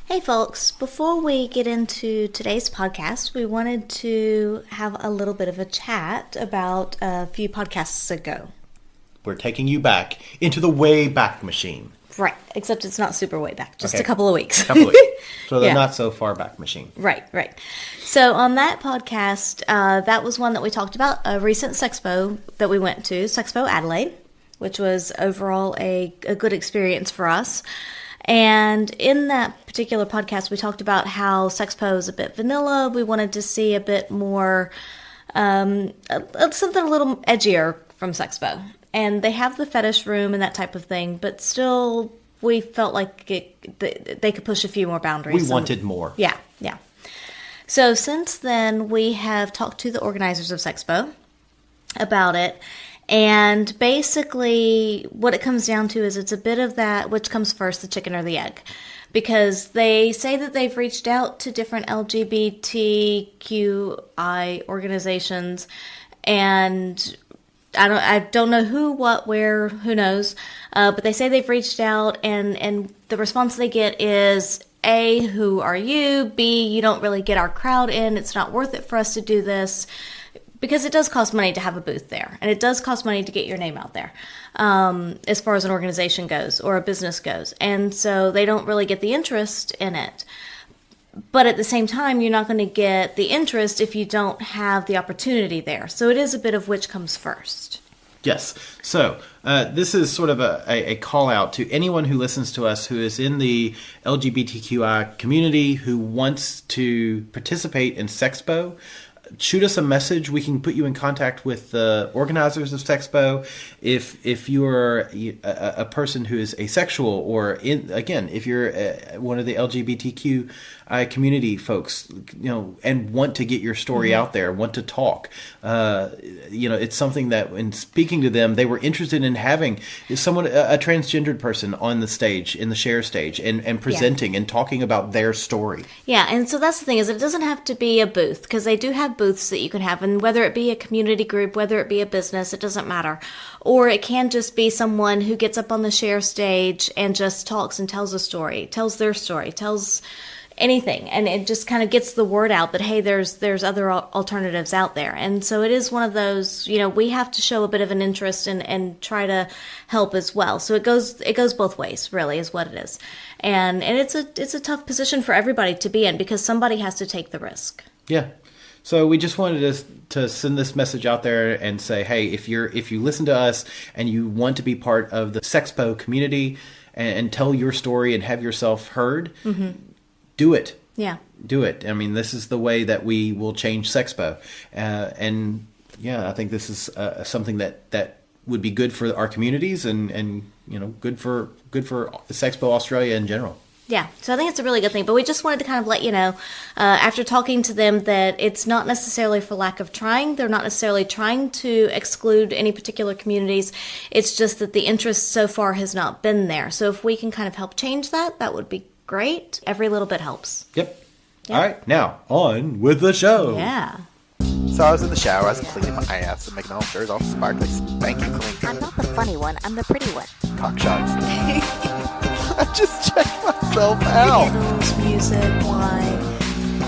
Hey folks, before we get into today's podcast, we wanted to have a little bit of a chat about a few podcasts ago. We're taking you back into the way back machine. Right, except it's not super way back, just Okay. a couple of weeks. So the Yeah. not so far back machine. Right. So on that podcast, that was one that we talked about, a recent Sexpo that we went to, Sexpo Adelaide, which was overall a good experience for us. And in that particular podcast, we talked about how Sexpo is a bit vanilla. We wanted to see a bit more, something a little edgier from Sexpo. And they have the fetish room and that type of thing, but still, we felt like they could push a few more boundaries. We wanted more. Yeah. So since then, we have talked to the organizers of Sexpo about it. And basically, what it comes down to is it's a bit of that, which comes first, the chicken or the egg. Because they say that they've reached out to different LGBTQI organizations, and I don't know who, what, where, who knows. But they say they've reached out, and the response they get is, A, who are you? B, you don't really get our crowd in. It's not worth it for us to do this. Because it does cost money to have a booth there, and it does cost money to get your name out there, as far as an organization goes or a business goes. And so they don't really get the interest in it. But at the same time, you're not going to get the interest if you don't have the opportunity there. So it is a bit of which comes first. Yes. So this is sort of a call out to anyone who listens to us who is in the LGBTQI community who wants to participate in Sexpo. Shoot us a message. We can put you in contact with the organizers of Sexpo. If you're a person who is asexual, or if you're one of the LGBTQI community folks, and want to get your story out there, want to talk, it's something that in speaking to them, they were interested in having someone, a transgendered person on the stage, in the share stage, and presenting and talking about their story. Yeah, and so that's the thing, is it doesn't have to be a booth, because they do have booths that you can have, and whether it be a community group, whether it be a business, it doesn't matter. Or it can just be someone who gets up on the share stage and just talks and tells a story, tells their story, tells anything, and it just kind of gets the word out that, hey, there's other alternatives out there. And so it is one of those, we have to show a bit of an interest and try to help as well. So it goes both ways, really, is what it is. And it's a tough position for everybody to be in, because somebody has to take the risk. Yeah. So we just wanted to send this message out there and say, hey, if you listen to us and you want to be part of the Sexpo community and tell your story and have yourself heard, do it. Yeah. Do it. I mean, this is the way that we will change Sexpo. I think this is something that would be good for our communities and good for Sexpo Australia in general. Yeah, so I think it's a really good thing, but we just wanted to kind of let you know, after talking to them, that it's not necessarily for lack of trying. They're not necessarily trying to exclude any particular communities. It's just that the interest so far has not been there. So if we can kind of help change that, that would be great. Every little bit helps. Yep. All right, now on with the show. Yeah. So I was in the shower, I was cleaning my ass and making all sure all sparkly, spanky clean. I'm not the funny one, I'm the pretty one. Cock shots. I just checked myself out. Candles, music, wine,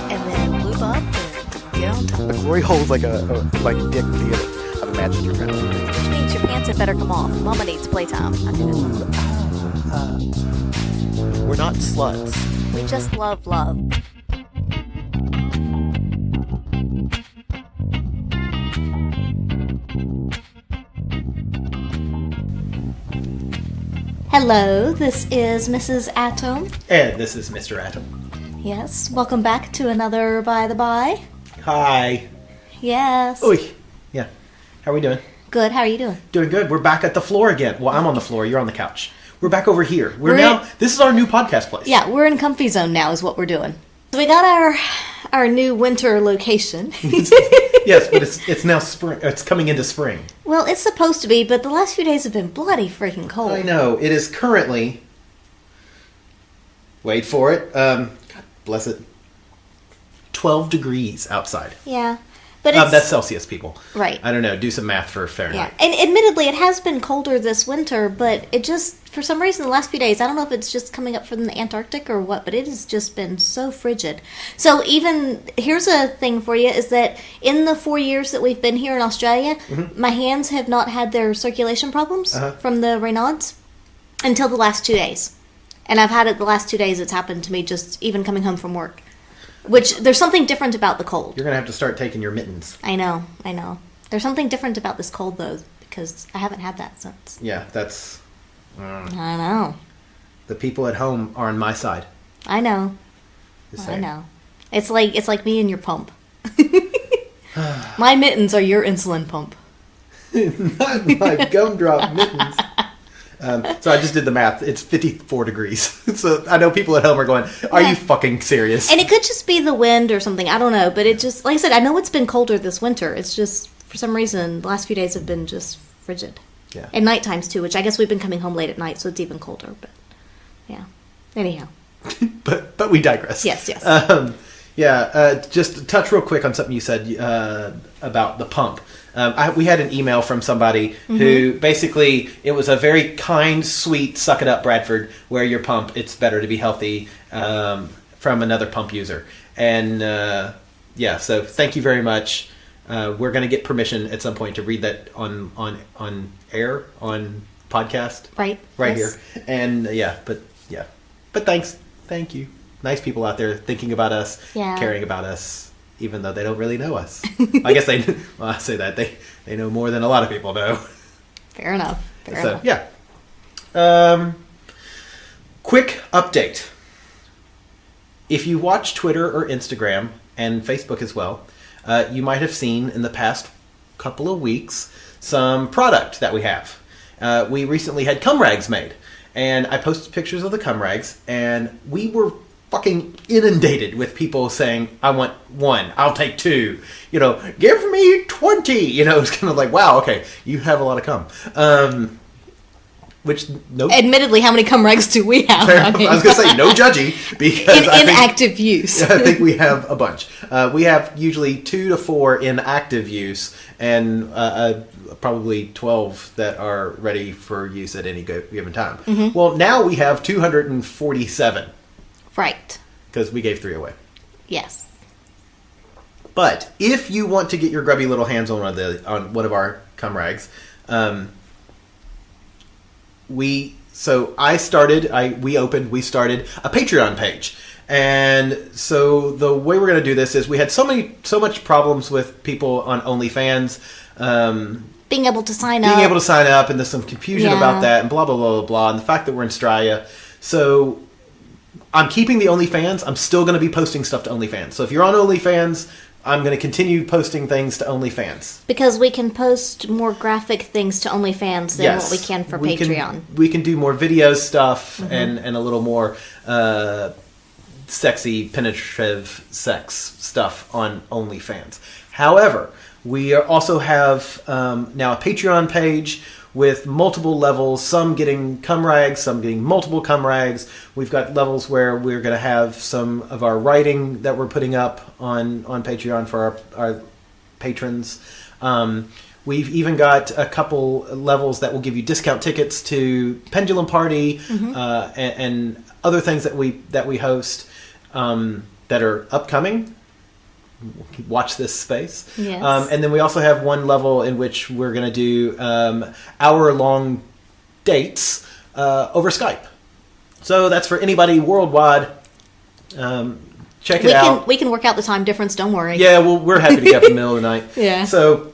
and then lube up and get on top. The glory hole's like a dick theater. I've imagined your friend. Which means your pants had better come off. Mama needs playtime. We're not sluts. We just love love. Hello, this is Mrs. Atom. And this is Mr. Atom. Yes, welcome back to another By the By. Hi. Yes. Oi. Yeah. How are we doing? Good, how are you doing? Doing good. We're back at the floor again. Well, I'm on the floor. You're on the couch. We're back over here. We're This is our new podcast place. Yeah, we're in comfy zone now is what we're doing. So we got our new winter location. Yes, but it's now spring. It's coming into spring. Well, it's supposed to be, but the last few days have been bloody freaking cold. I know. It is currently... Wait for it. God bless it. 12 degrees outside. Yeah. But That's Celsius, people. Right. I don't know. Do some math for Yeah, Fahrenheit. and admittedly, it has been colder this winter, but it just, for some reason, the last few days, I don't know if it's just coming up from the Antarctic or what, but it has just been so frigid. So even, here's a thing for you, is that in the 4 years that we've been here in Australia, my hands have not had their circulation problems from the Raynaud's until the last 2 days. And I've had it the last 2 days, it's happened to me just even coming home from work. Which, there's something different about the cold. You're going to have to start taking your mittens. I know. There's something different about this cold, though, because I haven't had that since. Yeah, that's... I know. The people at home are on my side. I know. Just I saying. know. It's like me and your pump. My mittens are your insulin pump. Not my gumdrop mittens. So I just did the math. It's 54 degrees. So I know people at home are going, are Yeah. you fucking serious? And it could just be the wind or something. I don't know. But it just, like I said, I know it's been colder this winter. It's just, for some reason, the last few days have been just frigid. Yeah. And night times, too, which I guess we've been coming home late at night, so it's even colder. But, yeah. Anyhow. But we digress. Yes. Just to touch real quick on something you said about the pump. We had an email from somebody who basically, it was a very kind, sweet, suck it up, Bradford, wear your pump, it's better to be healthy, from another pump user. And so thank you very much. We're going to get permission at some point to read that on air, on podcast. Right. Right Yes. here. And but thanks. Thank you. Nice people out there thinking about us, Yeah. caring about us, even though they don't really know us. I guess I say that they know more than a lot of people know. Fair enough. Fair So, enough. yeah. Quick update. If you watch Twitter or Instagram and Facebook as well, you might have seen in the past couple of weeks some product that we have. We recently had cum rags made, and I posted pictures of the cum rags, and we were fucking inundated with people saying, I want one, I'll take two, give me 20, it's kind of like, wow, okay, you have a lot of cum. Which, no... Admittedly, how many cum rags do we have? I was going to say, no judgy, because in active use. I think we have a bunch. We have usually 2 to 4 in active use, and probably 12 that are ready for use at any given time. Mm-hmm. Well, now we have 247. Right. Because we gave 3 away. Yes. But if you want to get your grubby little hands on one of our cum rags, we started a Patreon page. And so the way we're going to do this is we had so much problems with people on OnlyFans Being able to sign up. and there's some confusion about that and blah blah blah blah blah, and the fact that we're in Australia. So I'm keeping the OnlyFans. I'm still going to be posting stuff to OnlyFans. So if you're on OnlyFans, I'm going to continue posting things to OnlyFans. Because we can post more graphic things to OnlyFans than what we can for Patreon. We can do more video stuff and a little more sexy, penetrative sex stuff on OnlyFans. However, we also have now a Patreon page with multiple levels, some getting cum rags, some getting multiple cum rags. We've got levels where we're going to have some of our writing that we're putting up on Patreon for our patrons. We've even got a couple levels that will give you discount tickets to Pendulum Party and other things that we host that are upcoming. Watch this space. Yes. And then we also have one level in which we're going to do hour-long dates over Skype. So that's for anybody worldwide. Check it out. We can work out the time difference, don't worry. Yeah, well, we're happy to get up in the middle of the night. Yeah. So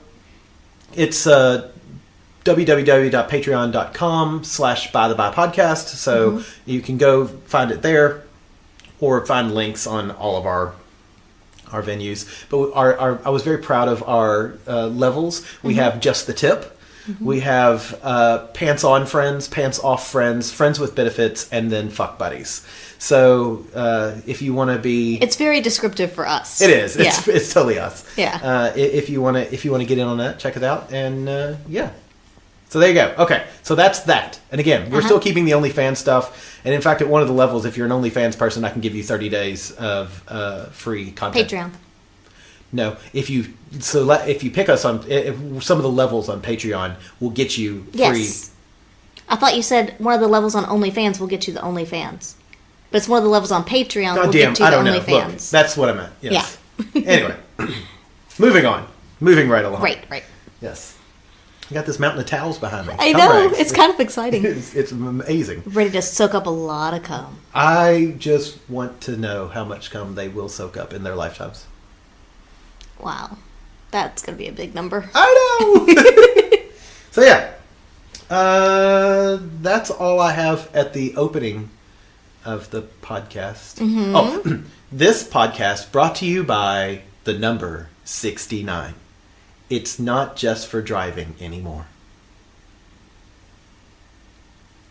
it's www.patreon.com/bythebye-podcast. So you can go find it there or find links on all of our venues. But I was very proud of our levels. We have Just the Tip. We have Pants On Friends, Pants Off Friends, Friends with Benefits, and then Fuck Buddies. So if you want to be... It's very descriptive for us. It is. It's totally us. Yeah. If you want to get in on that, check it out. And so there you go. Okay, so that's that. And again, we're still keeping the OnlyFans stuff. And in fact, at one of the levels, if you're an OnlyFans person, I can give you 30 days of free content. Patreon. No, if you pick us on if some of the levels on Patreon will get you free. Yes. I thought you said one of the levels on OnlyFans will get you the OnlyFans. But it's one of the levels on Patreon will get you I the don't know. OnlyFans. Look, that's what I meant. Yes. Yeah. Anyway, moving on. Moving right along. Right. Yes. I got this mountain of towels behind me. I Cum know. rags. It's kind of exciting. It's amazing. Ready to soak up a lot of cum. I just want to know how much cum they will soak up in their lifetimes. Wow. That's going to be a big number. I know! So yeah. That's all I have at the opening of the podcast. Mm-hmm. Oh, this podcast brought to you by the number 69. It's not just for driving anymore.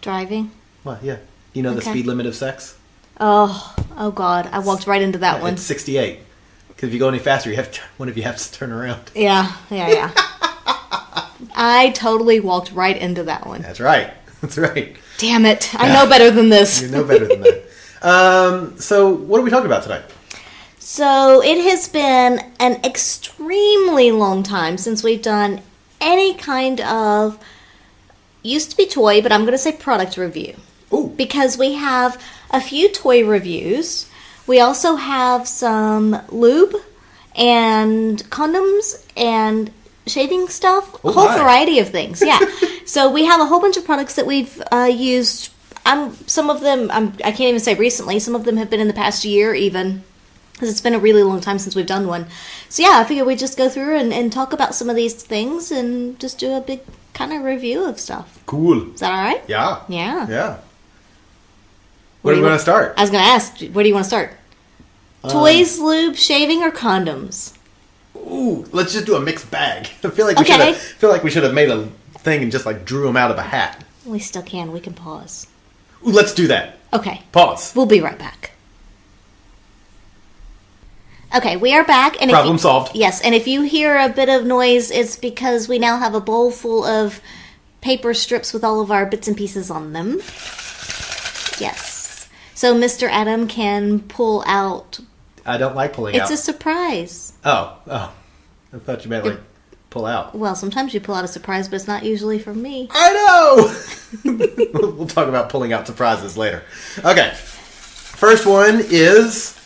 Driving? Well, yeah. You know the Okay. speed limit of sex? Oh God. I walked right into that one. It's 68. Because if you go any faster, one of you has to turn around. Yeah. I totally walked right into that one. That's right. That's right. Damn it. I know better than this. You know better than that. So what are we talking about tonight? So it has been an extremely long time since we've done any kind of, used to be toy, but I'm going to say product review. Ooh. Because we have a few toy reviews. We also have some lube and condoms and shaving stuff. Oh, a whole my. variety of things. Yeah. So we have a whole bunch of products that we've used. Some of them, I can't even say recently. Some of them have been in the past year even. Because it's been a really long time since we've done one. So yeah, I figured we'd just go through and talk about some of these things and just do a big kind of review of stuff. Cool. Is that all right? Yeah. Yeah. Yeah. Where do we want to start? I was going to ask, where do you want to start? Toys, lube, shaving, or condoms? Ooh, let's just do a mixed bag. I feel like we should have made a thing and just like drew them out of a hat. We still can. We can pause. Ooh, let's do that. Okay. Pause. We'll be right back. Okay, we are back. And Problem solved. Yes, and if you hear a bit of noise, it's because we now have a bowl full of paper strips with all of our bits and pieces on them. Yes. So Mr. Adam can pull out. I don't like pulling It's out. a surprise. Oh. I thought you meant like pull out. Well, sometimes you pull out a surprise, but it's not usually from me. I know! We'll talk about pulling out surprises later. Okay. First one is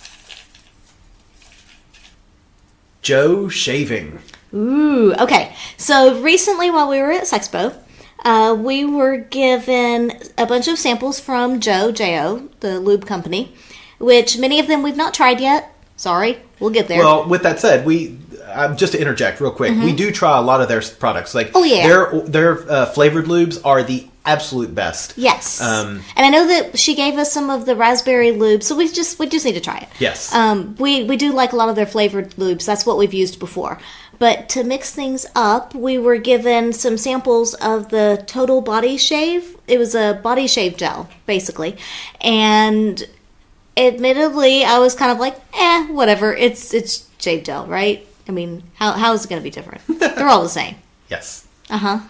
Joe shaving. Ooh, okay. So recently while we were at Sexpo, we were given a bunch of samples from J.O., the lube company, which many of them we've not tried yet. Sorry, we'll get there. Well, with that said, just to interject real quick, we do try a lot of their products. Like, Oh, yeah. their flavored lubes are the absolute best. Yes. And I know that she gave us some of the raspberry lube, so we just need to try it. Yes. We do like a lot of their flavored lubes. That's what we've used before. But to mix things up, we were given some samples of the Total Body Shave. It was a body shave gel, basically. And admittedly, I was kind of like, whatever. It's shave gel, right? I mean, how is it going to be different? They're all the same. Yes. Uh-huh.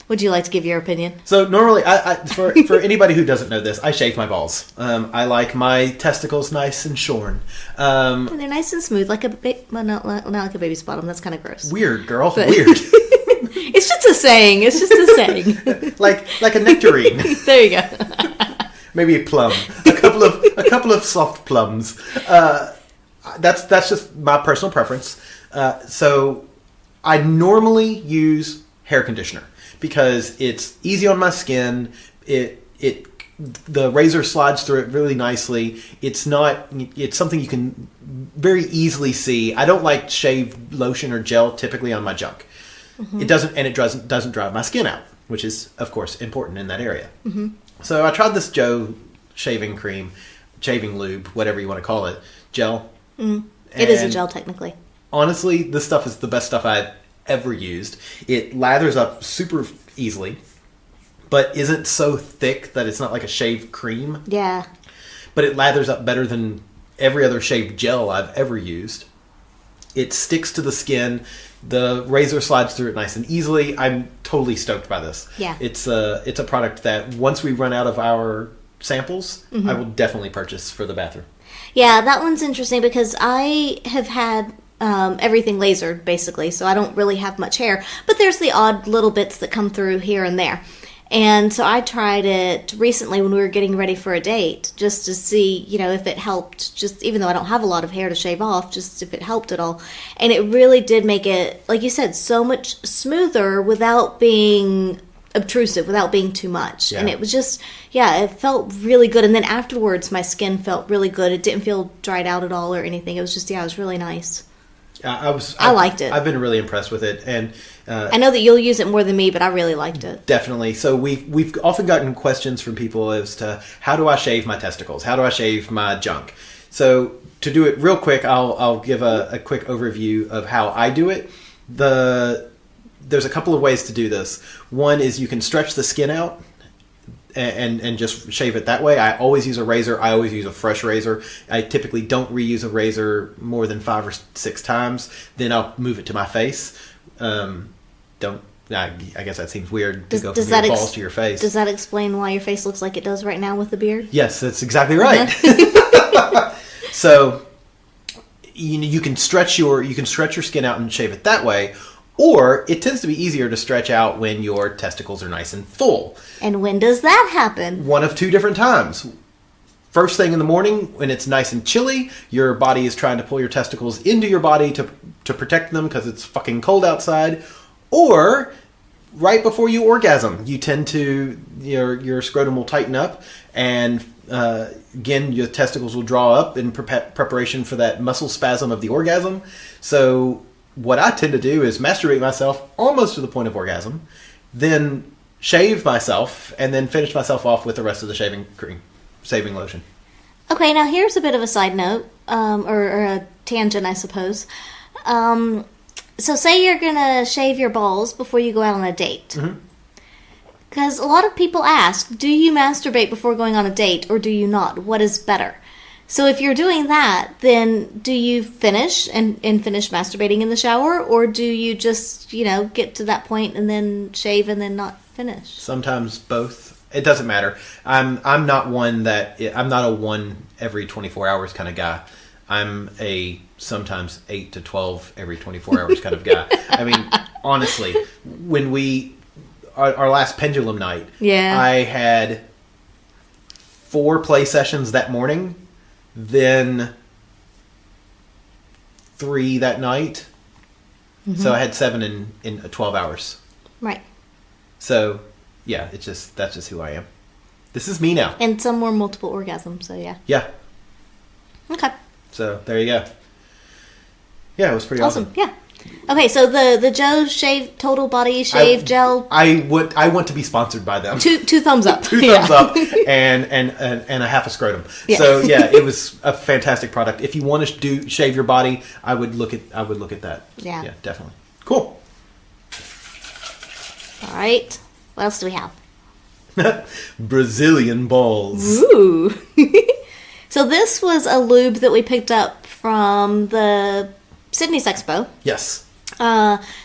Would you like to give your opinion? So normally, for anybody who doesn't know this, I shave my balls. I like my testicles nice and shorn. And they're nice and smooth, like well, not like a baby's bottom. That's kind of gross. Weird, girl. But- Weird. It's just a saying. It's just a saying. like a nectarine. There you go. Maybe a plum. A couple of soft plums. That's just my personal preference. So I normally use hair conditioner because it's easy on my skin. The razor slides through it really nicely. It's something you can very easily see. I don't like shave lotion or gel typically on my junk. Mm-hmm. It doesn't dry my skin out, which is of course important in that area. Mm-hmm. So I tried this Joe shaving cream, shaving lube, whatever you want to call it, gel. Mm. It is a gel technically. Honestly, this stuff is the best stuff I've ever used. It lathers up super easily, but isn't so thick that it's not like a shaved cream. Yeah. But it lathers up better than every other shaved gel I've ever used. It sticks to the skin. The razor slides through it nice and easily. I'm totally stoked by this. Yeah. It's a product that once we run out of our samples, I will definitely purchase for the bathroom. Yeah, that one's interesting because I have had everything lasered, basically, so I don't really have much hair. But there's the odd little bits that come through here and there. And so I tried it recently when we were getting ready for a date, just to see, if it helped, just even though I don't have a lot of hair to shave off, just if it helped at all. And it really did make it, like you said, so much smoother without being obtrusive, without being too much. Yeah. And it was just, it felt really good. And then afterwards, my skin felt really good. It didn't feel dried out at all or anything. It was just, it was really nice. I liked it. I've been really impressed with it, and I know that you'll use it more than me, but I really liked it. definitely. So we've often gotten questions from people as to how do I shave my testicles? How do I shave my junk? So to do it real quick, I'll give a quick overview of how I do it. There's a couple of ways to do this. One is you can stretch the skin out and just shave it that way. I always use a razor. I always use a fresh razor. I typically don't reuse a razor more than 5 or 6 times. Then I'll move it to my face. I guess that seems weird to go from your balls to your face. Does that explain why your face looks like it does right now with the beard? Yes, that's exactly right. So you can stretch your skin out and shave it that way. Or it tends to be easier to stretch out when your testicles are nice and full. And when does that happen? One of 2 different times. First thing in the morning, when it's nice and chilly, your body is trying to pull your testicles into your body to protect them because it's fucking cold outside. Or right before you orgasm, you tend to, your scrotum will tighten up, and again, your testicles will draw up in preparation for that muscle spasm of the orgasm. So what I tend to do is masturbate myself almost to the point of orgasm, then shave myself, and then finish myself off with the rest of the shaving cream, shaving lotion. Okay, now here's a bit of a side note, or a tangent, I suppose. So say you're going to shave your balls before you go out on a date. Because a lot of people ask, do you masturbate before going on a date, or do you not? What is better? So if you're doing that, then do you finish and finish masturbating in the shower, or do you just, get to that point and then shave and then not finish? Sometimes both. It doesn't matter. I'm not a one every 24 hours kind of guy. I'm a sometimes 8 to 12 every 24 hours kind of guy. I mean, honestly, when our last pendulum night, I had 4 play sessions that morning, then 3 that night. So I had 7 in 12 hours. Right. So, yeah, that's just who I am. This is me now. And some were multiple orgasms, so yeah. Yeah. Okay. So, there you go. Yeah, it was pretty awesome. Yeah. Okay, so the Joe Shave Total Body Shave Gel. I want to be sponsored by them. Two thumbs up. 2 thumbs up and a half a scrotum. Yeah. So yeah, it was a fantastic product. If you want to shave your body, I would look at that. Yeah. Yeah, definitely. Cool. All right. What else do we have? Brazilian balls. Ooh. So this was a lube that we picked up from the Sydney Sexpo. Yes.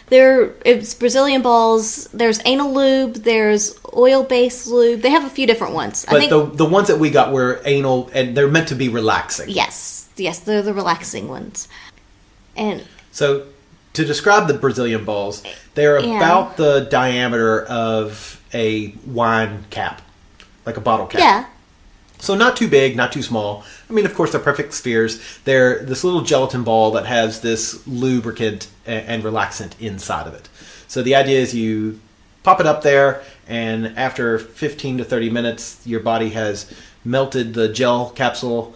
It's Brazilian balls. There's anal lube. There's oil-based lube. They have a few different ones. But I think the ones that we got were anal, and they're meant to be relaxing. Yes, they're the relaxing ones. And so, to describe the Brazilian balls, they're about the diameter of a wine cap, like a bottle cap. Yeah. So not too big, not too small. I mean, of course, they're perfect spheres. They're this little gelatin ball that has this lubricant and relaxant inside of it. So the idea is you pop it up there, and after 15 to 30 minutes, your body has melted the gel capsule.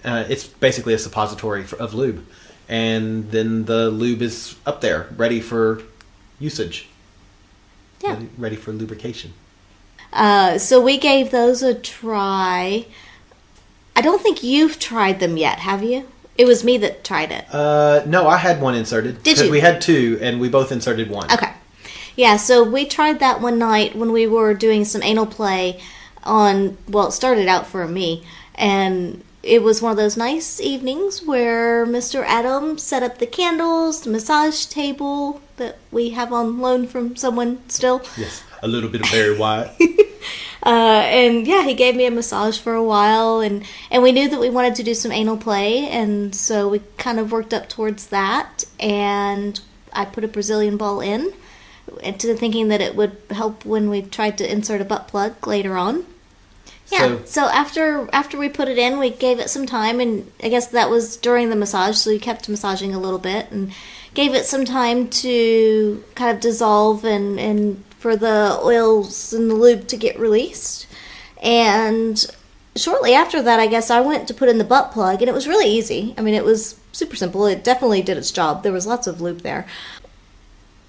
It's basically a suppository of lube. And then the lube is up there, ready for usage. Yeah. Ready for lubrication. So we gave those a try. I don't think you've tried them yet, have you? It was me that tried it. No, I had one inserted. Did you? Because we had 2, and we both inserted 1. Okay. Yeah, so we tried that one night when we were doing some anal play it started out for me, and it was one of those nice evenings where Mr. Adam set up the candles, the massage table that we have on loan from someone still. Yes, a little bit of Barry White. And yeah, he gave me a massage for a while, and we knew that we wanted to do some anal play, and so we kind of worked up towards that, and I put a Brazilian ball in, into thinking that it would help when we tried to insert a butt plug later on. Yeah, so after we put it in, we gave it some time, and I guess that was during the massage, so we kept massaging a little bit, and gave it some time to kind of dissolve and for the oils and the lube to get released. And shortly after that, I guess I went to put in the butt plug, and it was really easy. I mean, it was super simple. It definitely did its job. There was lots of lube there.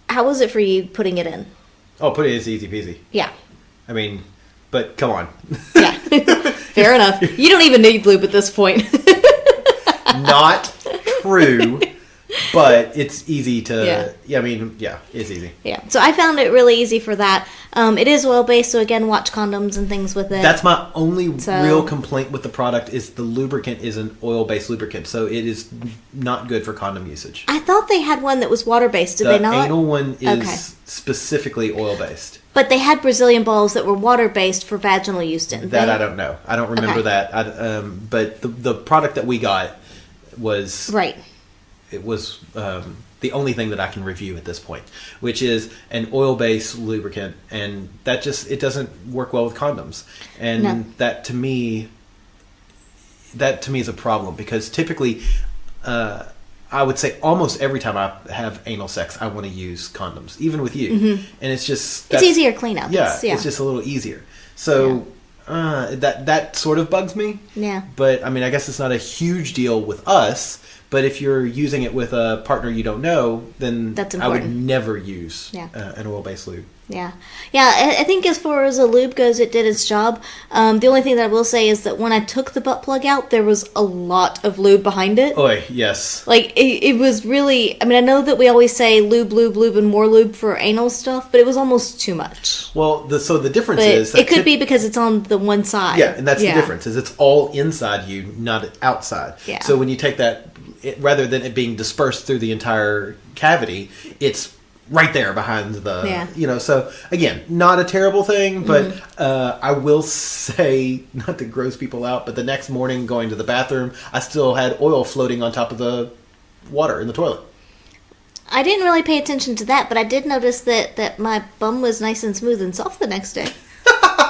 How was it for you putting it in? Oh, put it in, it's easy peasy. Yeah. I mean, but come on. Yeah. Fair enough. You don't even need lube at this point. Not true, but it's easy to... Yeah. I mean, yeah, it's easy. Yeah. So I found it really easy for that. It is oil-based, so again, watch condoms and things with it. That's my only real complaint with the product is the lubricant is an oil-based lubricant, so it is not good for condom usage. I thought they had one that was water-based. Did The they not? anal one is Okay. specifically oil-based. But they had Brazilian balls that were water-based for vaginal use, didn't That they? I don't know. I don't remember Okay. that. But the product that we got was... Right. It was the only thing that I can review at this point, which is an oil-based lubricant, and that just it doesn't work well with condoms, and No. that to me is a problem because typically, I would say almost every time I have anal sex, I want to use condoms, even with you, and it's just It's easier cleanup. Yeah, it's just a little easier. So. That sort of bugs me. Yeah. But I mean, I guess it's not a huge deal with us. But if you're using it with a partner you don't know, then That's I would important. never use Yeah. an oil-based lube. Yeah. I think as far as a lube goes, it did its job. The only thing that I will say is that when I took the butt plug out, there was a lot of lube behind it. Oh, yes. Like, it was really... I mean, I know that we always say lube, lube, lube, and more lube for anal stuff, but it was almost too much. Well, the difference But is... that it could be because it's on the one side. Yeah, and that's the difference, is it's all inside you, not outside. Yeah. So when you take that, rather than it being dispersed through the entire cavity, it's right there behind the, so again, not a terrible thing, but I will say, not to gross people out, but the next morning going to the bathroom, I still had oil floating on top of the water in the toilet. I didn't really pay attention to that, but I did notice that my bum was nice and smooth and soft the next day.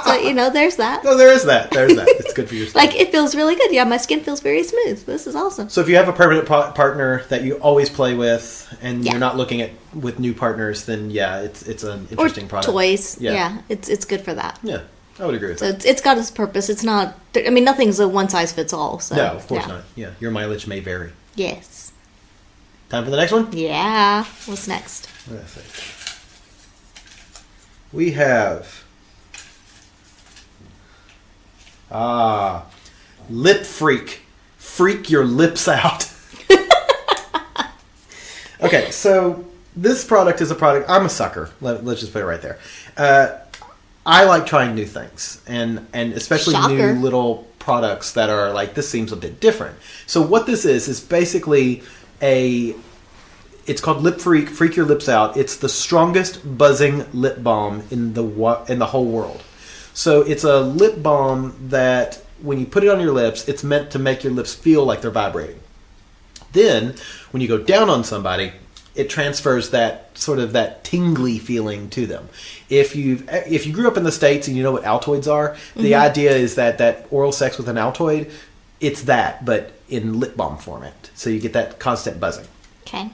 So, there's that. Oh, there is that. There's that. It's good for your skin. Like, it feels really good. Yeah, my skin feels very smooth. This is awesome. So if you have a permanent partner that you always play with, and Yeah. you're not looking at with new partners, then yeah, it's an Or interesting product. toys. Yeah. Yeah, it's good for that. Yeah, I would agree with So that. it's got its purpose. It's not... I mean, nothing's a one-size-fits-all. So, No, of course yeah. not. Yeah, your mileage may vary. Yes. Time for the next one? Yeah. What's next? What did I say? We have... Lip Freak. Freak your lips out. Okay, so this product is a product... I'm a sucker. Let's just put it right there. I like trying new things, and especially Shocker. new little products that are like, this seems a bit different. So what this is basically it's called Lip Freak, Freak Your Lips Out. It's the strongest buzzing lip balm in the whole world. So it's a lip balm that when you put it on your lips, it's meant to make your lips feel like they're vibrating. Then, when you go down on somebody, it transfers that sort of that tingly feeling to them. If you grew up in the States and you know what Altoids are, the idea is that oral sex with an Altoid, it's that, but in lip balm format. So you get that constant buzzing. Okay.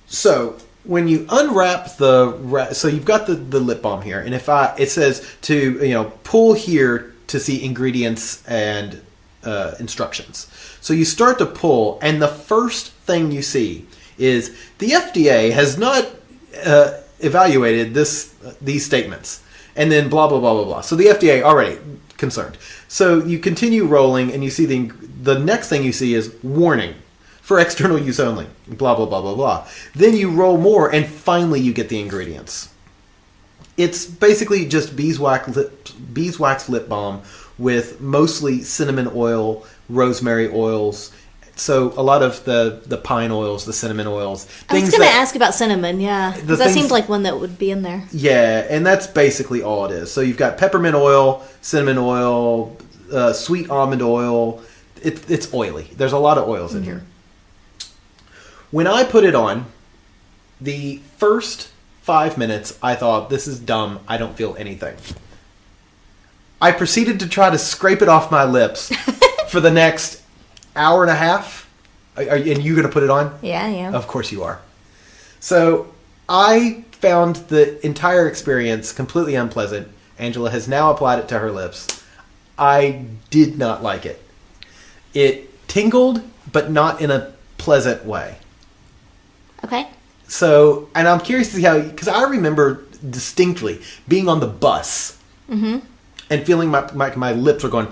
So when you unwrap so you've got the lip balm here, and it says to pull here to see ingredients and instructions. So you start to pull, and the first thing you see is the FDA has not evaluated these statements, and then blah blah blah blah blah. So the FDA already concerned. So you continue rolling, and you see the next thing you see is warning. For external use only, blah, blah, blah, blah, blah. Then you roll more, and finally you get the ingredients. It's basically just beeswax lip balm with mostly cinnamon oil, rosemary oils, So a lot of the pine oils, the cinnamon oils, I was things going to that, ask about cinnamon, yeah. The 'Cause that things- seemed like one that would be in there. yeah, and that's basically all it is. So you've got peppermint oil, cinnamon oil, sweet almond oil. It's oily. There's a lot of oils in here. When I put it on, the first 5 minutes, I thought, this is dumb. I don't feel anything. I proceeded to try to scrape it off my lips for the next hour and a half. And you going to put it on? Yeah, yeah. Of course you are. So I found the entire experience completely unpleasant. Angela has now applied it to her lips. I did not like it. It tingled, but not in a pleasant way. Okay. So, and I'm curious to see how, because I remember distinctly being on the bus and feeling my lips were going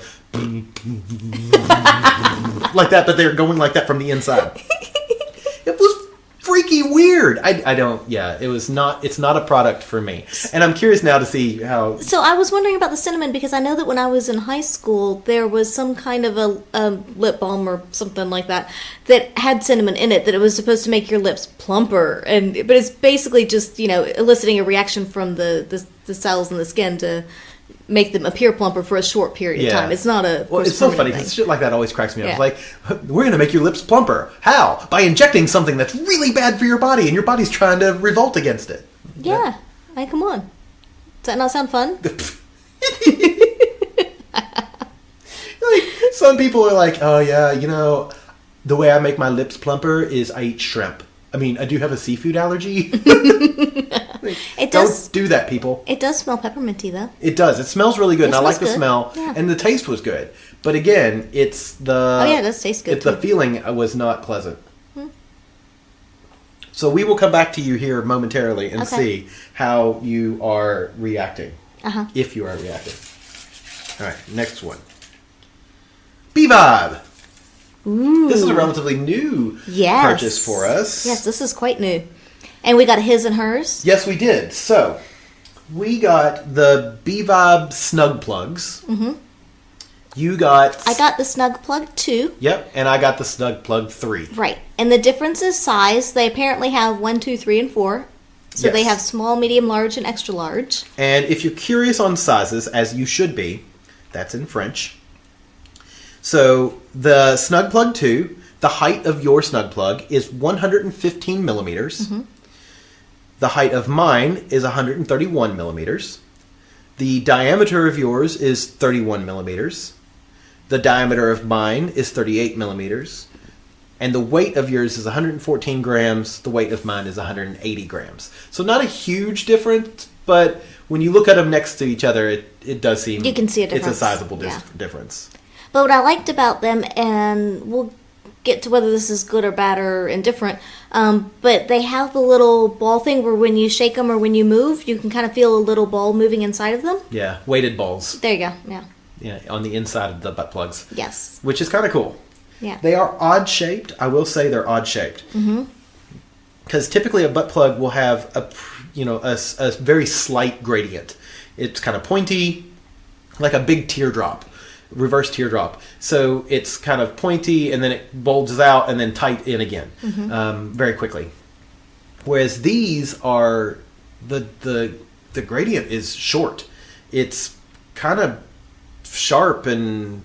like that, but they're going like that from the inside. It was freaky weird. I don't, yeah, it's not a product for me. And I'm curious now to see how. So I was wondering about the cinnamon because I know that when I was in high school, there was some kind of a lip balm or something like that had cinnamon in it, that it was supposed to make your lips plumper. But it's basically just, eliciting a reaction from the cells in the skin to make them appear plumper for a short period of time. It's not a Well, it's so funny thing. because shit like that always cracks me up. Yeah. It's like, we're going to make your lips plumper. How? By injecting something that's really bad for your body, and your body's trying to revolt against it. Yeah. Hey, come on. Does that not sound fun? Like, some people are like, oh yeah, the way I make my lips plumper is I eat shrimp. I mean, I do have a seafood allergy. It does. Don't do that, people. It does smell pepperminty, though. It does. It smells really good, and I smells like the good. smell, Yeah. and the taste was good. But again, it's the. Oh, yeah, it does taste good, It's the too. feeling was not pleasant. So we will come back to you here momentarily and Okay. see how you are reacting. Uh-huh. If you are reacting. All right, next one. B-Vibe. This is a relatively new Yes. purchase for us. Yes, this is quite new. And we got a his and hers. Yes, we did. So, we got the B-Vibe Snug Plugs. Mm-hmm. You got... I got the Snug Plug 2. Yep, and I got the Snug Plug 3. Right. And the difference is size. They apparently have 1, 2, 3, and 4. So they Yes. have small, medium, large, and extra large. And if you're curious on sizes, as you should be, that's in French. So, the Snug Plug 2, the height of your Snug Plug is 115 millimeters. Mm-hmm. The height of mine is 131 millimeters. The diameter of yours is 31 millimeters. The diameter of mine is 38 millimeters. And the weight of yours is 114 grams. The weight of mine is 180 grams. So not a huge difference, but when you look at them next to each other, it does seem... You can see a It's a difference. sizable Yeah. difference. But what I liked about them, and we'll get to whether this is good or bad or indifferent, but they have the little ball thing where when you shake them or when you move, you can kind of feel a little ball moving inside of them. Yeah, weighted balls. There you go. Yeah. Yeah, on the inside of the butt plugs. Yes. Which is kind of cool. Yeah. They are odd shaped. I will say they're odd shaped. Because typically a butt plug will have a very slight gradient. It's kind of pointy, like a big teardrop, reverse teardrop. So it's kind of pointy, and then it bulges out, and then tight in again, very quickly. Whereas these are the gradient is short. It's kind of sharp and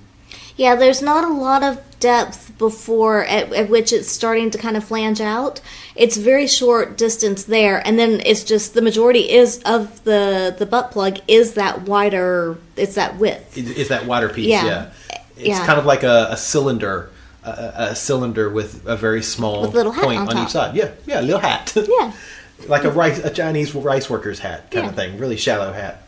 Yeah, there's not a lot of depth before at which it's starting to kind of flange out. It's very short distance there, and then it's just the majority is of the butt plug is that wider. It's that width. is that wider piece. Yeah. Yeah, it's Yeah. kind of like a cylinder. A cylinder with a very small With a little hat point on on top. each side. Yeah, a little hat. Yeah. Like a Chinese rice worker's hat kind of Yeah. thing. Really shallow hat.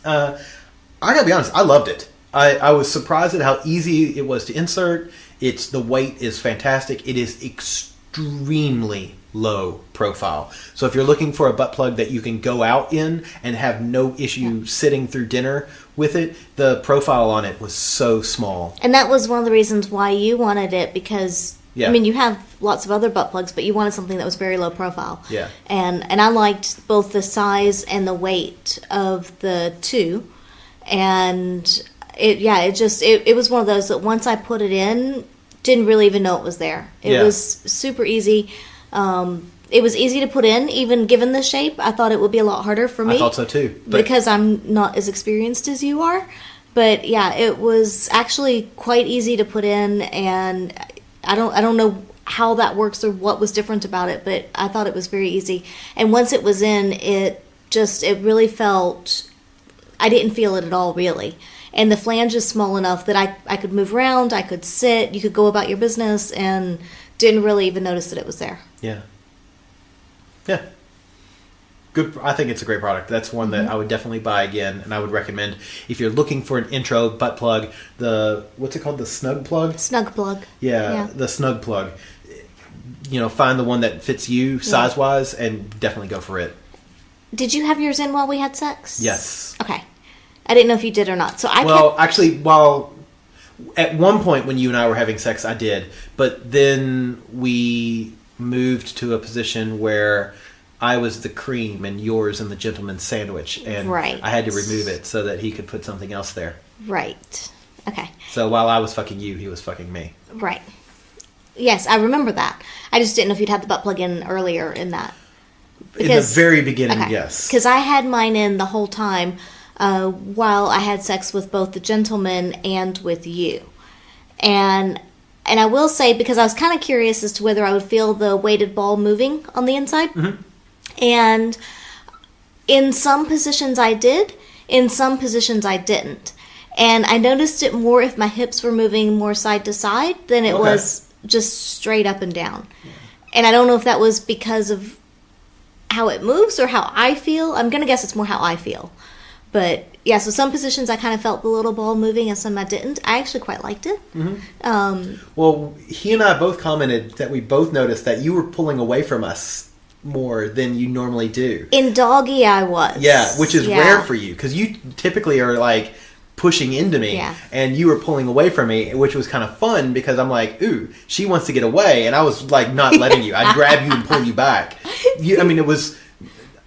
I gotta be honest, I loved it. I was surprised at how easy it was to insert. The weight is fantastic. It is extremely low profile. So if you're looking for a butt plug that you can go out in and have no issue sitting through dinner with it, the profile on it was so small. And that was one of the reasons why you wanted it, because Yeah. I mean, you have lots of other butt plugs, but you wanted something that was very low profile. Yeah. And I liked both the size and the weight of the two. And it was one of those that once I put it in, didn't really even know it was there. It Yeah. was super easy. It was easy to put in, even given the shape. I thought it would be a lot harder for me. I thought so too. But Because I'm not as experienced as you are. But yeah, it was actually quite easy to put in, and I don't know how that works or what was different about it, but I thought it was very easy. And once it was in, it really felt, I didn't feel it at all, really. And the flange is small enough that I could move around, I could sit, you could go about your business, and didn't really even notice that it was there. yeah. Yeah. Good. I think it's a great product. That's one that I would definitely buy again, and I would recommend if you're looking for an intro butt plug. What's it called? The Snug Plug. Snug plug. Yeah, the Snug Plug. Find the one that fits you size wise, and definitely go for it. Did you have yours in while we had sex? Yes. Okay. I didn't know if you did or not. So I Well, actually, while at one point when you and I were having sex, I did, but then we moved to a position where I was the cream and yours and the gentleman's sandwich, and Right. I had to remove it so that he could put something else there. Right. Okay. So while I was fucking you, he was fucking me. Right. Yes, I remember that. I just didn't know if you'd had the butt plug in earlier in that. In the very beginning, okay. yes. Because I had mine in the whole time while I had sex with both the gentleman and with you. And I will say, because I was kind of curious as to whether I would feel the weighted ball moving on the inside. Mm-hmm. And in some positions I did, in some positions I didn't. And I noticed it more if my hips were moving more side to side than it Okay. was just straight up and down. And I don't know if that was because of how it moves or how I feel. I'm going to guess it's more how I feel. But yeah, so some positions I kind of felt the little ball moving and some I didn't. I actually quite liked it. Well, he and I both commented that we both noticed that you were pulling away from us more than you normally do. In doggy, I was. Yeah, which is Yeah. rare for you, because you typically are like pushing into me, Yeah. and you were pulling away from me, which was kind of fun because I'm like, ooh, she wants to get away, and I was like not letting you. I'd grab you and pull you back. It was.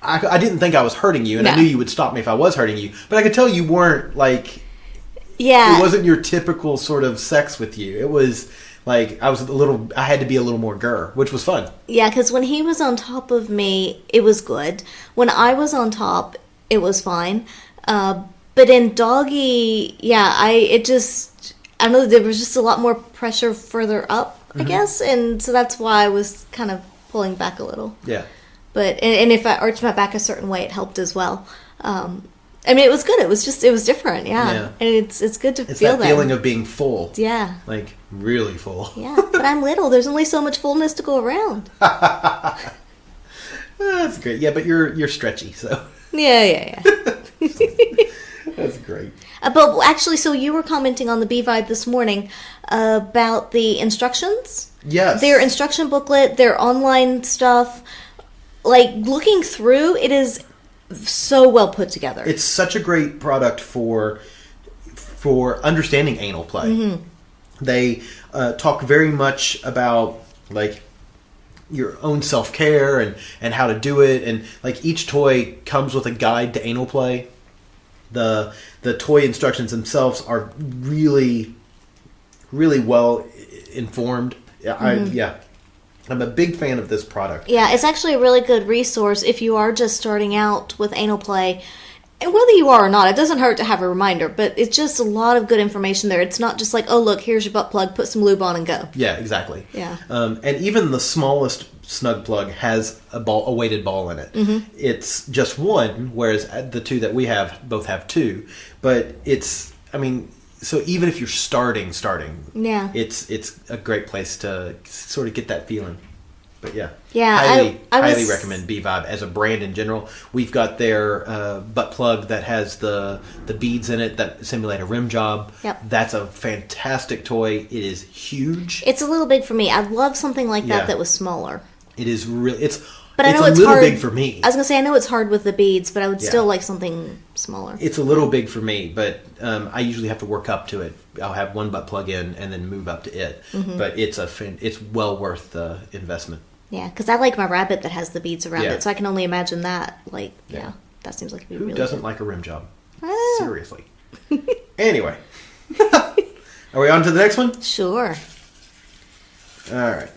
I didn't think I was hurting you, and I No. knew you would stop me if I was hurting you, but I could tell you weren't like. Yeah. It wasn't your typical sort of sex with you. It was like I had to be a little more grr, which was fun. Yeah, because when he was on top of me, it was good. When I was on top, it was fine. But in doggy, yeah, I know there was just a lot more pressure further up, I guess, and so that's why I was kind of pulling back a little. Yeah. But and if I arched my back a certain way, it helped as well. I mean, it was good. It was different, yeah. Yeah. And it's good to It's feel that feeling of being full. yeah. Like, really full. Yeah, but I'm little. There's only so much fullness to go around. That's great. Yeah, but you're stretchy, so Yeah. that's great. But actually, so you were commenting on the B-Vibe this morning about the instructions. Yes. Their instruction booklet, their online stuff. Like, looking through, it is so well put together. It's such a great product for understanding anal play. Mm-hmm. They talk very much about like your own self-care and how to do it, and like each toy comes with a guide to anal play. The toy instructions themselves are really, really well informed. I'm a big fan of this product. Yeah, it's actually a really good resource if you are just starting out with anal play. And whether you are or not, it doesn't hurt to have a reminder, but it's just a lot of good information there. It's not just like, oh, look, here's your butt plug, put some lube on and go. Yeah, exactly. Yeah. And even the smallest snug plug has a weighted ball in it. Mm-hmm. It's just one, whereas the two that we have both have two. But so even if you're starting, Yeah. it's a great place to sort of get that feeling. But yeah, Yeah, highly I highly was- recommend B-Vibe as a brand in general. We've got their butt plug that has the beads in it that simulate a rim job. Yep. That's a fantastic toy. It is huge. It's a little big for me. I'd love something like Yeah. that was smaller. It is really But I know a it's little hard. big for me. I was gonna say I know it's hard with the beads, but I would Yeah. still like something smaller. It's a little big for me, but I usually have to work up to it. I'll have one butt plug in and then move up to it. Mm-hmm. But it's well worth the investment. Yeah, because I like my rabbit that has the beads around Yeah. it, so I can only imagine that. Like, Yeah. yeah, that seems like it'd be Who really doesn't good. like a rim job? Ah. Seriously. Anyway, are we on to the next one? Sure. All right.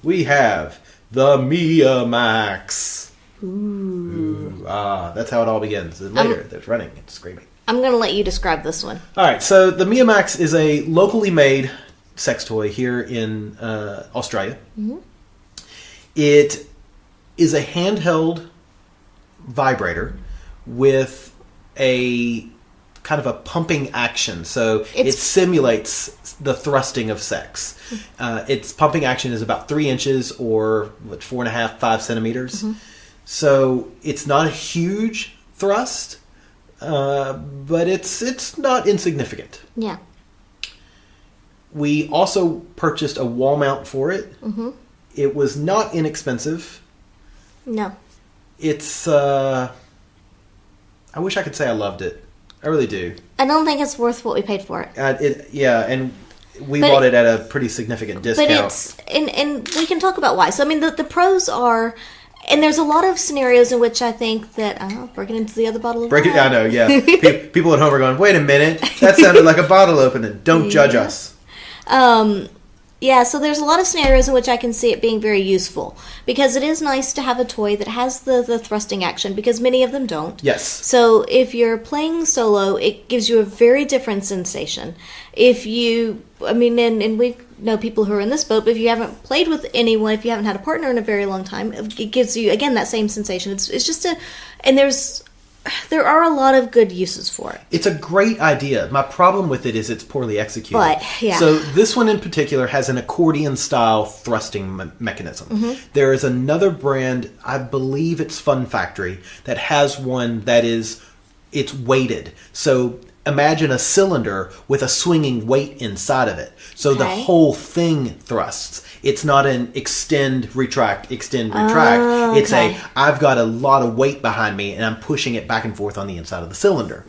We have the Mia Max. Ooh. That's how it all begins. And later, there's running and screaming. I'm going to let you describe this one. All right. So the Mia Max is a locally made sex toy here in Australia. Mm-hmm. It is a handheld vibrator with a kind of a pumping action. So it simulates the thrusting of sex. Its pumping action is about 3 inches or 4.5, 5 centimeters. Mm-hmm. So it's not a huge thrust, but it's not insignificant. Yeah. We also purchased a wall mount for it. Mm-hmm. It was not inexpensive. No. It's, I wish I could say I loved it. I really do. I don't think it's worth what we paid for it. And we bought it at a pretty significant discount. But it's, and we can talk about why. So, I mean, the pros are, and there's a lot of scenarios in which I think that, breaking into the other bottle of wine. I know, yeah. People at home are going, wait a minute, that sounded like a bottle opening. Don't judge us. Yeah, so there's a lot of scenarios in which I can see it being very useful. Because it is nice to have a toy that has the thrusting action, because many of them don't. Yes. So if you're playing solo, it gives you a very different sensation. If you, and we know people who are in this boat, but if you haven't played with anyone, if you haven't had a partner in a very long time, it gives you, again, that same sensation. It's just and there are a lot of good uses for it. It's a great idea. My problem with it is it's poorly executed. But, yeah. So this one in particular has an accordion-style thrusting mechanism. Mm-hmm. There is another brand, I believe it's Fun Factory, that has one that it's weighted. So imagine a cylinder with a swinging weight inside of it. So the whole thing thrusts. It's not an extend, retract. It's I've got a lot of weight behind me and I'm pushing it back and forth on the inside of the cylinder.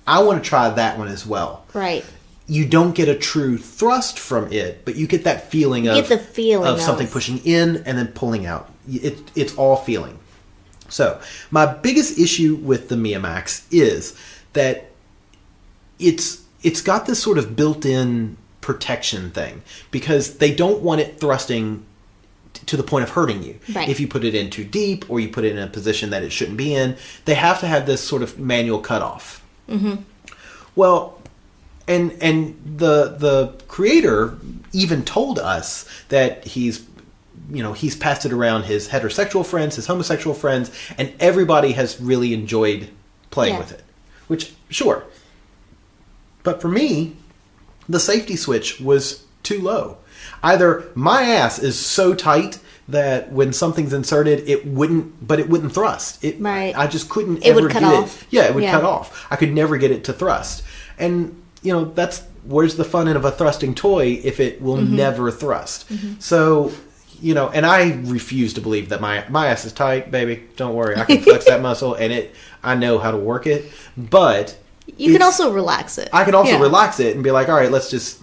I want to try that one as well. Right. You don't get a true thrust from it, but you get that feeling of something pushing in and then pulling out. It's all feeling. So my biggest issue with the Mia Max is that it's got this sort of built-in protection thing, because they don't want it thrusting to the point of hurting you. Right. If you put it in too deep or you put it in a position that it shouldn't be in, they have to have this sort of manual cutoff. Mm-hmm. Well, and the creator even told us that he's passed it around his heterosexual friends, his homosexual friends, and everybody has really enjoyed playing with it. Which, sure. But for me, the safety switch was too low. Either my ass is so tight that when something's inserted, it wouldn't thrust. Right. I just couldn't it ever would cut get off. it. Yeah, it would cut off. I could never get it to thrust. And, where's the fun of a thrusting toy if it will never thrust? Mm-hmm. So, and I refuse to believe that my ass is tight, baby. Don't worry. I can flex that muscle and I know how to work it. But you can also relax it. I can also relax it and be like, all right, let's just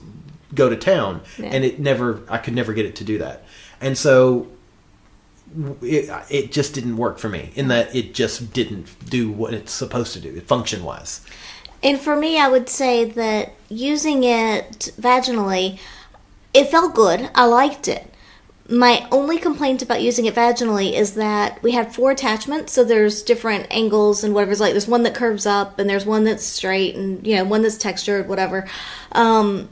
go to town. Yeah. And I could never get it to do that. And so it just didn't work for me in that it just didn't do what it's supposed to do, function-wise. And for me, I would say that using it vaginally, it felt good. I liked it. My only complaint about using it vaginally is that we had 4 attachments, so there's different angles and whatever's like. There's one that curves up, and there's one that's straight, and one that's textured, whatever. And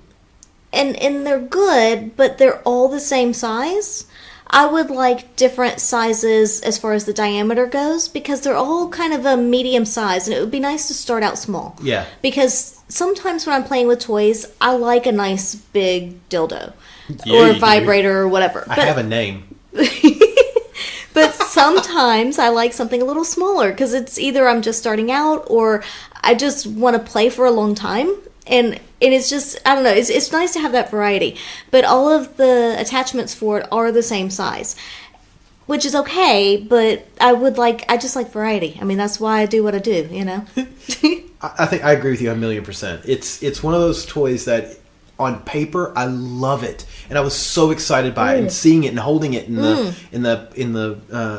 they're good, but they're all the same size. I would like different sizes as far as the diameter goes, because they're all kind of a medium size, and it would be nice to start out small. Yeah. Because sometimes when I'm playing with toys, I like a nice big dildo. Yeah, or a vibrator or whatever. I have a name. But sometimes I like something a little smaller, because it's either I'm just starting out or I just want to play for a long time. And it's just, I don't know, it's nice to have that variety. But all of the attachments for it are the same size, which is okay, but I just like variety. I mean, that's why I do what I do, I think I agree with you 1,000,000%. It's one of those toys that on paper I love it, and I was so excited by it, and seeing it and holding it in the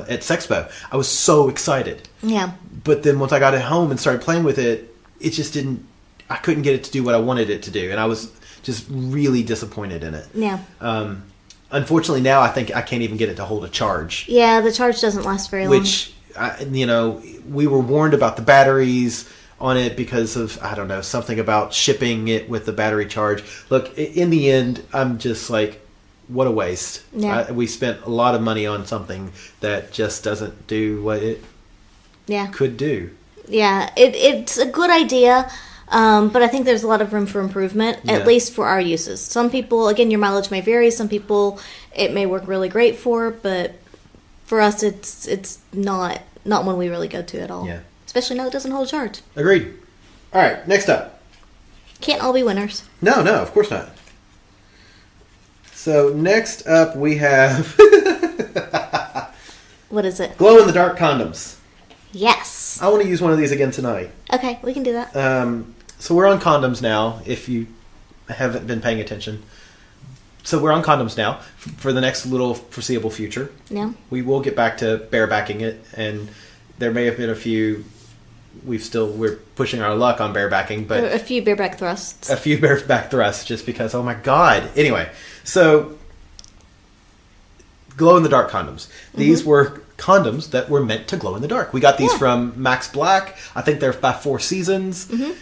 at Sexpo. I was so excited. Yeah. But then once I got it home and started playing with it, it just didn't. I couldn't get it to do what I wanted it to do, and I was just really disappointed in it. Yeah. Unfortunately, now I think I can't even get it to hold a charge. Yeah, the charge doesn't last very long. Which, we were warned about the batteries on it because of, I don't know, something about shipping it with the battery charge. Look, in the end, I'm just like, what a waste. Yeah. We spent a lot of money on something that just doesn't do what it could do. Yeah, it's a good idea, but I think there's a lot of room for improvement, at least for our uses. Some people, again, your mileage may vary. Some people it may work really great for, but for us, it's not one we really go to at all. Yeah. Especially now it doesn't hold a charge. Agreed. All right, next up. Can't all be winners. No, of course not. So next up we have What is it? glow-in-the-dark condoms. Yes. I want to use one of these again tonight. Okay, we can do that. So we're on condoms now, if you haven't been paying attention. So we're on condoms now for the next little foreseeable future. Yeah. We will get back to barebacking it, and there may have been a few. We're pushing our luck on barebacking, but A few bareback thrusts. a few bareback thrusts just because, oh my god. Anyway, so glow-in-the-dark condoms. These were condoms that were meant to glow in the dark. We got these from Max Black. I think they're by Four Seasons. And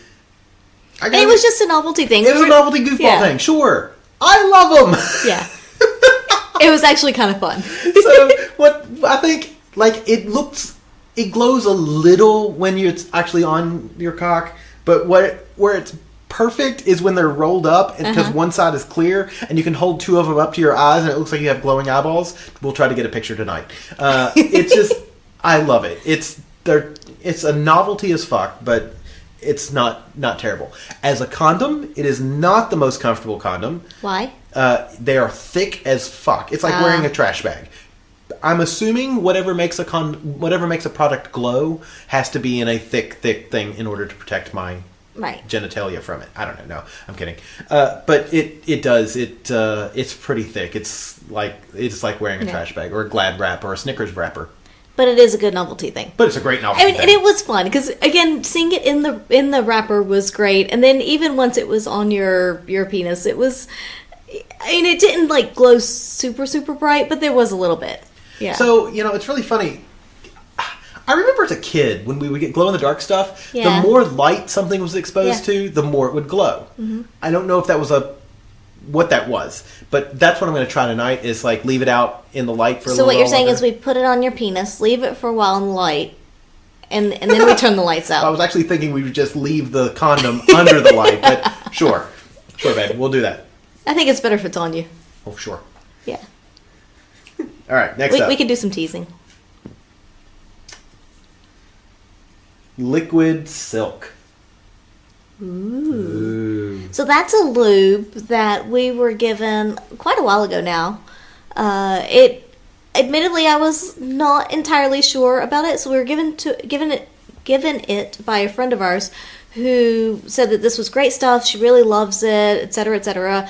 it was just a novelty thing. It was a novelty goofball Yeah. thing, sure. I love them. Yeah. It was actually kind of fun. So what I think, like, it glows a little when it's actually on your cock, but where it's perfect is when they're rolled up, and because one side is clear and you can hold two of them up to your eyes and it looks like you have glowing eyeballs. We'll try to get a picture tonight. It's just, I love it. It's a novelty as fuck, but it's not terrible. As a condom, it is not the most comfortable condom. Why? They are thick as fuck. It's like wearing a trash bag. I'm assuming whatever makes a product glow has to be in a thick thing in order to protect my genitalia from it. I don't know. No, I'm kidding. But it does. It's pretty thick. It's like wearing a trash bag or a Glad wrap or a Snickers wrapper. But it is a good novelty thing. But it's a great novelty thing. And it was fun because, again, seeing it in the wrapper was great. And then even once it was on your penis, it was. I mean, it didn't like glow super super bright, but there was a little bit. Yeah. So it's really funny. I remember as a kid when we would get glow in the dark stuff. Yeah. The more light something was exposed to, the more it would glow. Mm-hmm. I don't know if that was what that was, but that's what I'm going to try tonight. Is like leave it out in the light for a little. So what you're while saying longer. is we put it on your penis, leave it for a while in the light, and then we turn the lights out. I was actually thinking we would just leave the condom under the light, but sure, babe, we'll do that. I think it's better if it's on you. Oh, sure. Yeah. All right, next up. We could do some teasing. Liquid silk. Ooh. So that's a lube that we were given quite a while ago now. Admittedly, I was not entirely sure about it, so we were given it by a friend of ours who said that this was great stuff. She really loves it, etc., etc.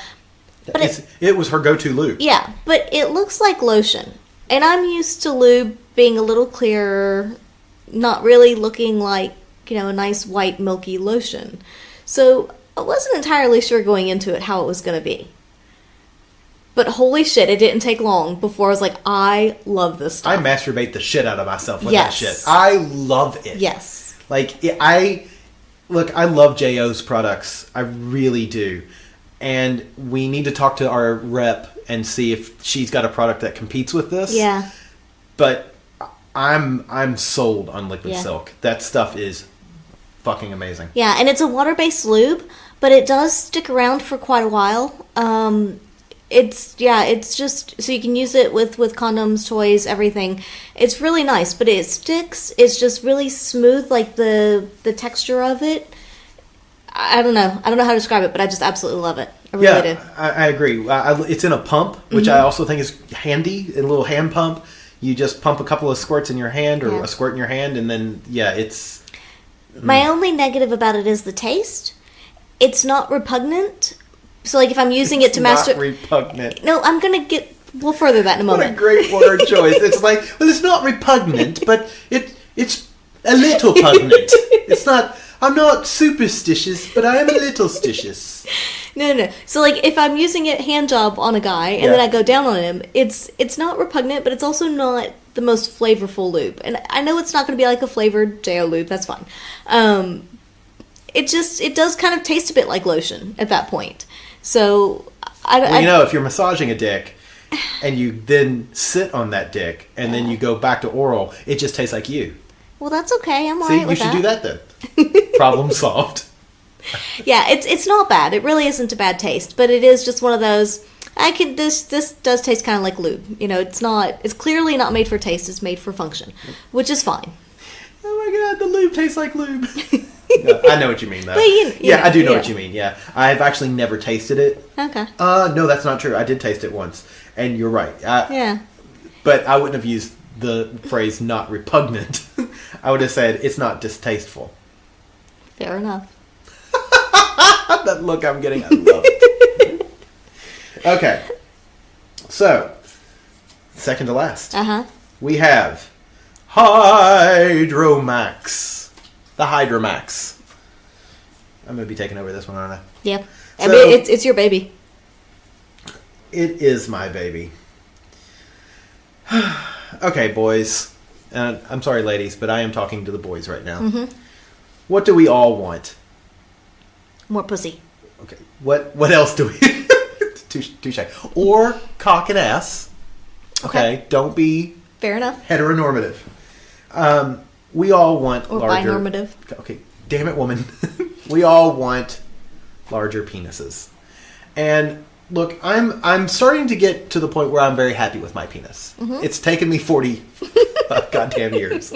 But it was her go-to lube. Yeah, but it looks like lotion, and I'm used to lube being a little clearer, not really looking like a nice white milky lotion. So I wasn't entirely sure going into it how it was going to be. But holy shit, it didn't take long before I was like, I love this stuff. I masturbate the shit out of myself with Yes. that shit. I love it. Yes. Like, I love J.O.'s products. I really do. And we need to talk to our rep and see if she's got a product that competes with this. Yeah. But I'm sold on Liquid Yeah. Silk. That stuff is fucking amazing. Yeah, and it's a water-based lube, but it does stick around for quite a while. It's just so you can use it with condoms, toys, everything. It's really nice, but it sticks. It's just really smooth, like the texture of it. I don't know how to describe it, but I just absolutely love it. I really do. I agree. It's in a pump, which I also think is handy. A little hand pump. You just pump a couple of squirts in your hand or a squirt in your hand, and then it's. My only negative about it is the taste. It's not repugnant. So, like, if I'm using it to Not masturbate... repugnant. No, I'm going to get... We'll further that in a What a moment. great word choice. It's like, well, it's not repugnant, but it's a little pugnant. It's not I'm not superstitious, but I am a little stitious. No. So like if I'm using it hand job on a guy and then Yeah. I go down on him, it's not repugnant, but it's also not the most flavorful lube. And I know it's not going to be like a flavored JO lube. That's fine. It does kind of taste a bit like lotion at that point. So Well, if you're massaging a dick and you then sit on that dick and then you go back to oral, it just tastes like you. well, that's okay. I'm See, alright you with should that. do that then. Problem solved. Yeah, it's not bad. It really isn't a bad taste, but it is just one of those. This does taste kind of like lube. It's clearly not made for taste. It's made for function, which is fine. Oh my god, the lube tastes like lube. No, I know what you mean, though. But I do know yeah. what you mean. Yeah, I've actually never tasted it. Okay. No, that's not true. I did taste it once, and you're right. Yeah. But I wouldn't have used the phrase "not repugnant." I would have said it's not distasteful. Fair enough. That look I'm getting, I love it. Okay, so second to last, we have Hydromax. The Hydromax. I'm going to be taking over this one, aren't I? Yep. I So- mean, it's your baby. It is my baby. Okay, boys. I'm sorry, ladies, but I am talking to the boys right now. What do we all want? More pussy. Okay. What else do we... Touche. Or cock and ass. Okay. Don't be Fair enough. heteronormative. We all want Or larger... binormative. Okay. Damn it, woman. We all want larger penises. And look, I'm starting to get to the point where I'm very happy with my penis. It's taken me 40 goddamn years.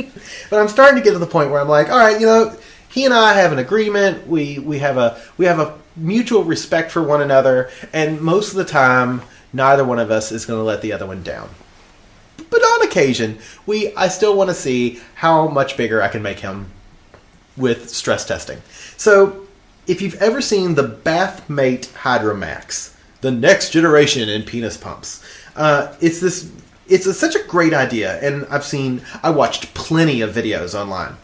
But I'm starting to get to the point where I'm like, all right, he and I have an agreement. We have a mutual respect for one another, and most of the time, neither one of us is going to let the other one down. But on occasion, I still want to see how much bigger I can make him with stress testing. So, if you've ever seen the Bathmate Hydromax, the next generation in penis pumps, it's such a great idea, and I watched plenty of videos online.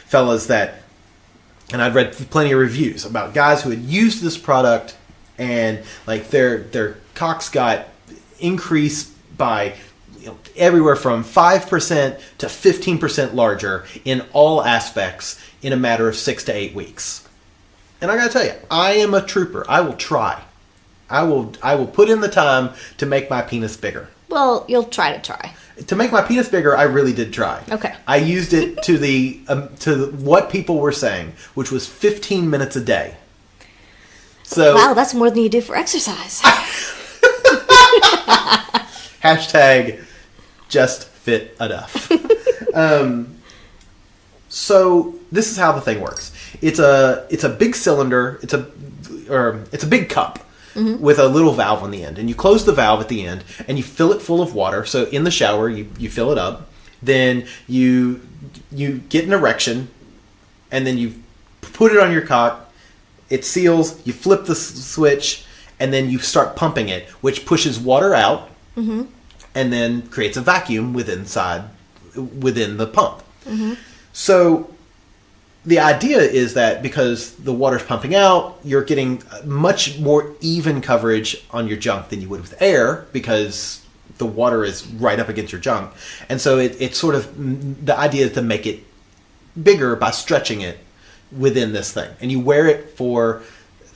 Fellas and I'd read plenty of reviews about guys who had used this product and like their cocks got increased by everywhere from 5% to 15% larger in all aspects in a matter of 6 to 8 weeks. And I gotta tell you, I am a trooper. I will try. I will put in the time to make my penis bigger. Well, you'll try. To make my penis bigger, I really did try. Okay. I used it to what people were saying, which was 15 minutes a day. So Wow, that's more than you do for exercise. hashtag just fit enough. So this is how the thing works. It's a big cylinder. It's a big cup. With a little valve on the end. And you close the valve at the end and you fill it full of water. So in the shower, you fill it up. Then you get an erection and then you put it on your cock. It seals. You flip the switch and then you start pumping it, which pushes water out and then creates a vacuum within the pump. So the idea is that because the water's pumping out, you're getting much more even coverage on your junk than you would with air because the water is right up against your junk. And so it's sort of, the idea is to make it bigger by stretching it within this thing. And you wear it for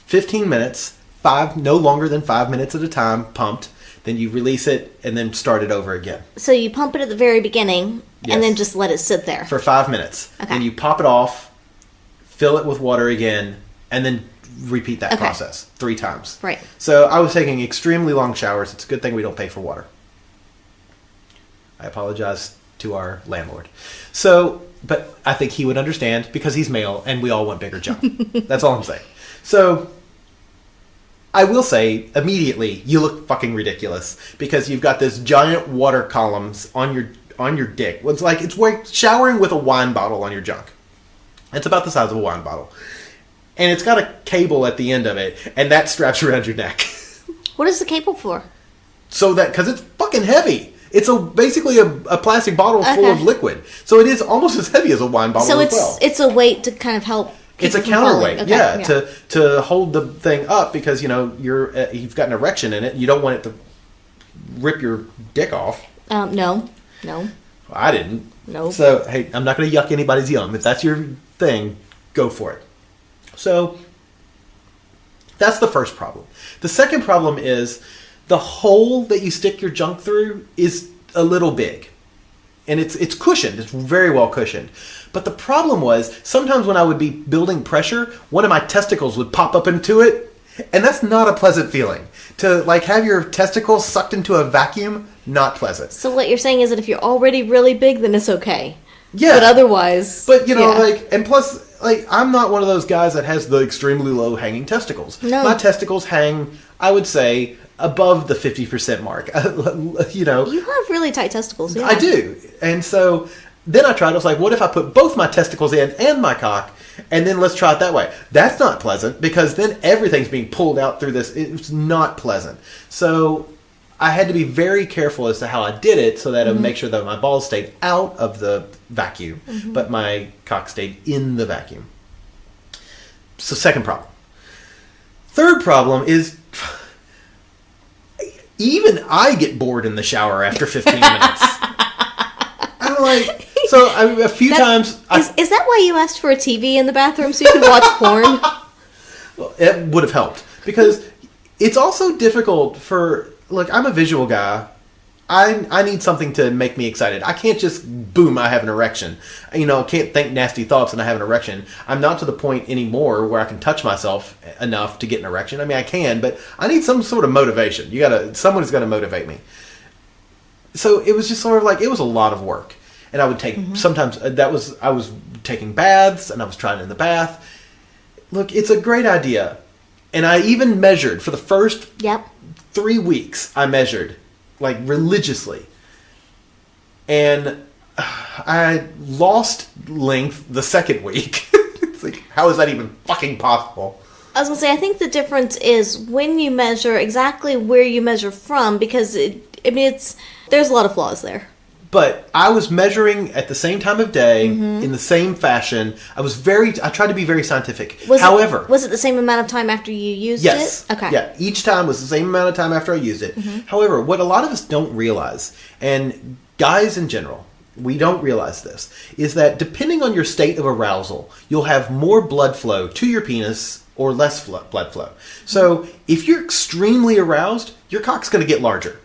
15 minutes, no longer than 5 minutes at a time, pumped. Then you release it and then start it over again. So you pump it at the very beginning Yes. and then just let it sit there. For 5 minutes. Okay. Then you pop it off, fill it with water again, and then repeat that Okay. process 3 times. Right. So I was taking extremely long showers. It's a good thing we don't pay for water. I apologize to our landlord. So, but I think he would understand because he's male and we all want bigger junk. That's all I'm saying. So, I will say immediately you look fucking ridiculous because you've got this giant water columns on your dick. It's like it's like showering with a wine bottle on your junk. It's about the size of a wine bottle. And it's got a cable at the end of it, and that straps around your neck. What is the cable for? So that, because it's fucking heavy. It's basically a plastic bottle full Okay. of liquid. So it is almost as heavy as a wine bottle So as it's well. it's a weight to kind of help. It's keep a it from falling. counterweight, Okay, yeah, to hold the thing up because you've got an erection in it. You don't want it to rip your dick off. No. I didn't. No. So hey, I'm not going to yuck anybody's yum. If that's your thing, go for it. So that's the first problem. The second problem is the hole that you stick your junk through is a little big. And it's cushioned. It's very well cushioned. But the problem was sometimes when I would be building pressure, one of my testicles would pop up into it, and that's not a pleasant feeling. To like have your testicles sucked into a vacuum, not pleasant. So what you're saying is that if you're already really big, then it's okay. Yeah. But otherwise, But you know, yeah. and plus, I'm not one of those guys that has the extremely low hanging testicles. No. My testicles hang, I would say, above the 50% mark. You know, You have really tight testicles. Yeah. I do. And so then I tried, I was like, what if I put both my testicles in and my cock, and then let's try it that way? That's not pleasant because then everything's being pulled out through this. It's not pleasant. So I had to be very careful as to how I did it so that I would make sure that my balls stayed out of the vacuum, but my cock stayed in the vacuum. So second problem. Third problem is even I get bored in the shower after 15 minutes. I'm like, so a few times Is that why you asked for a TV in the bathroom so you could watch porn? it would have helped because it's also difficult for, look, I'm a visual guy. I need something to make me excited. I can't just, boom, I have an erection. You know, I can't think nasty thoughts and I have an erection. I'm not to the point anymore where I can touch myself enough to get an erection. I mean, I can, but I need some sort of motivation. Someone's got to motivate me. So it was just sort of like, it was a lot of work. And I would take, sometimes, I was taking baths and I was trying it in the bath. Look, it's a great idea. And I even measured for the first Yep. 3 weeks. I measured, like, religiously. And I lost length the second week. It's like, how is that even fucking possible? I was gonna say, I think the difference is when you measure exactly where you measure from, because there's a lot of flaws there. But I was measuring at the same time of day, in the same fashion. I tried to be very scientific. However, was it the same amount of time after you used yes. it? Okay. Yeah, each time was the same amount of time after I used it. However, what a lot of us don't realize, and guys in general, we don't realize this, is that depending on your state of arousal, you'll have more blood flow to your penis or less blood flow. So if you're extremely aroused, your cock's going to get larger.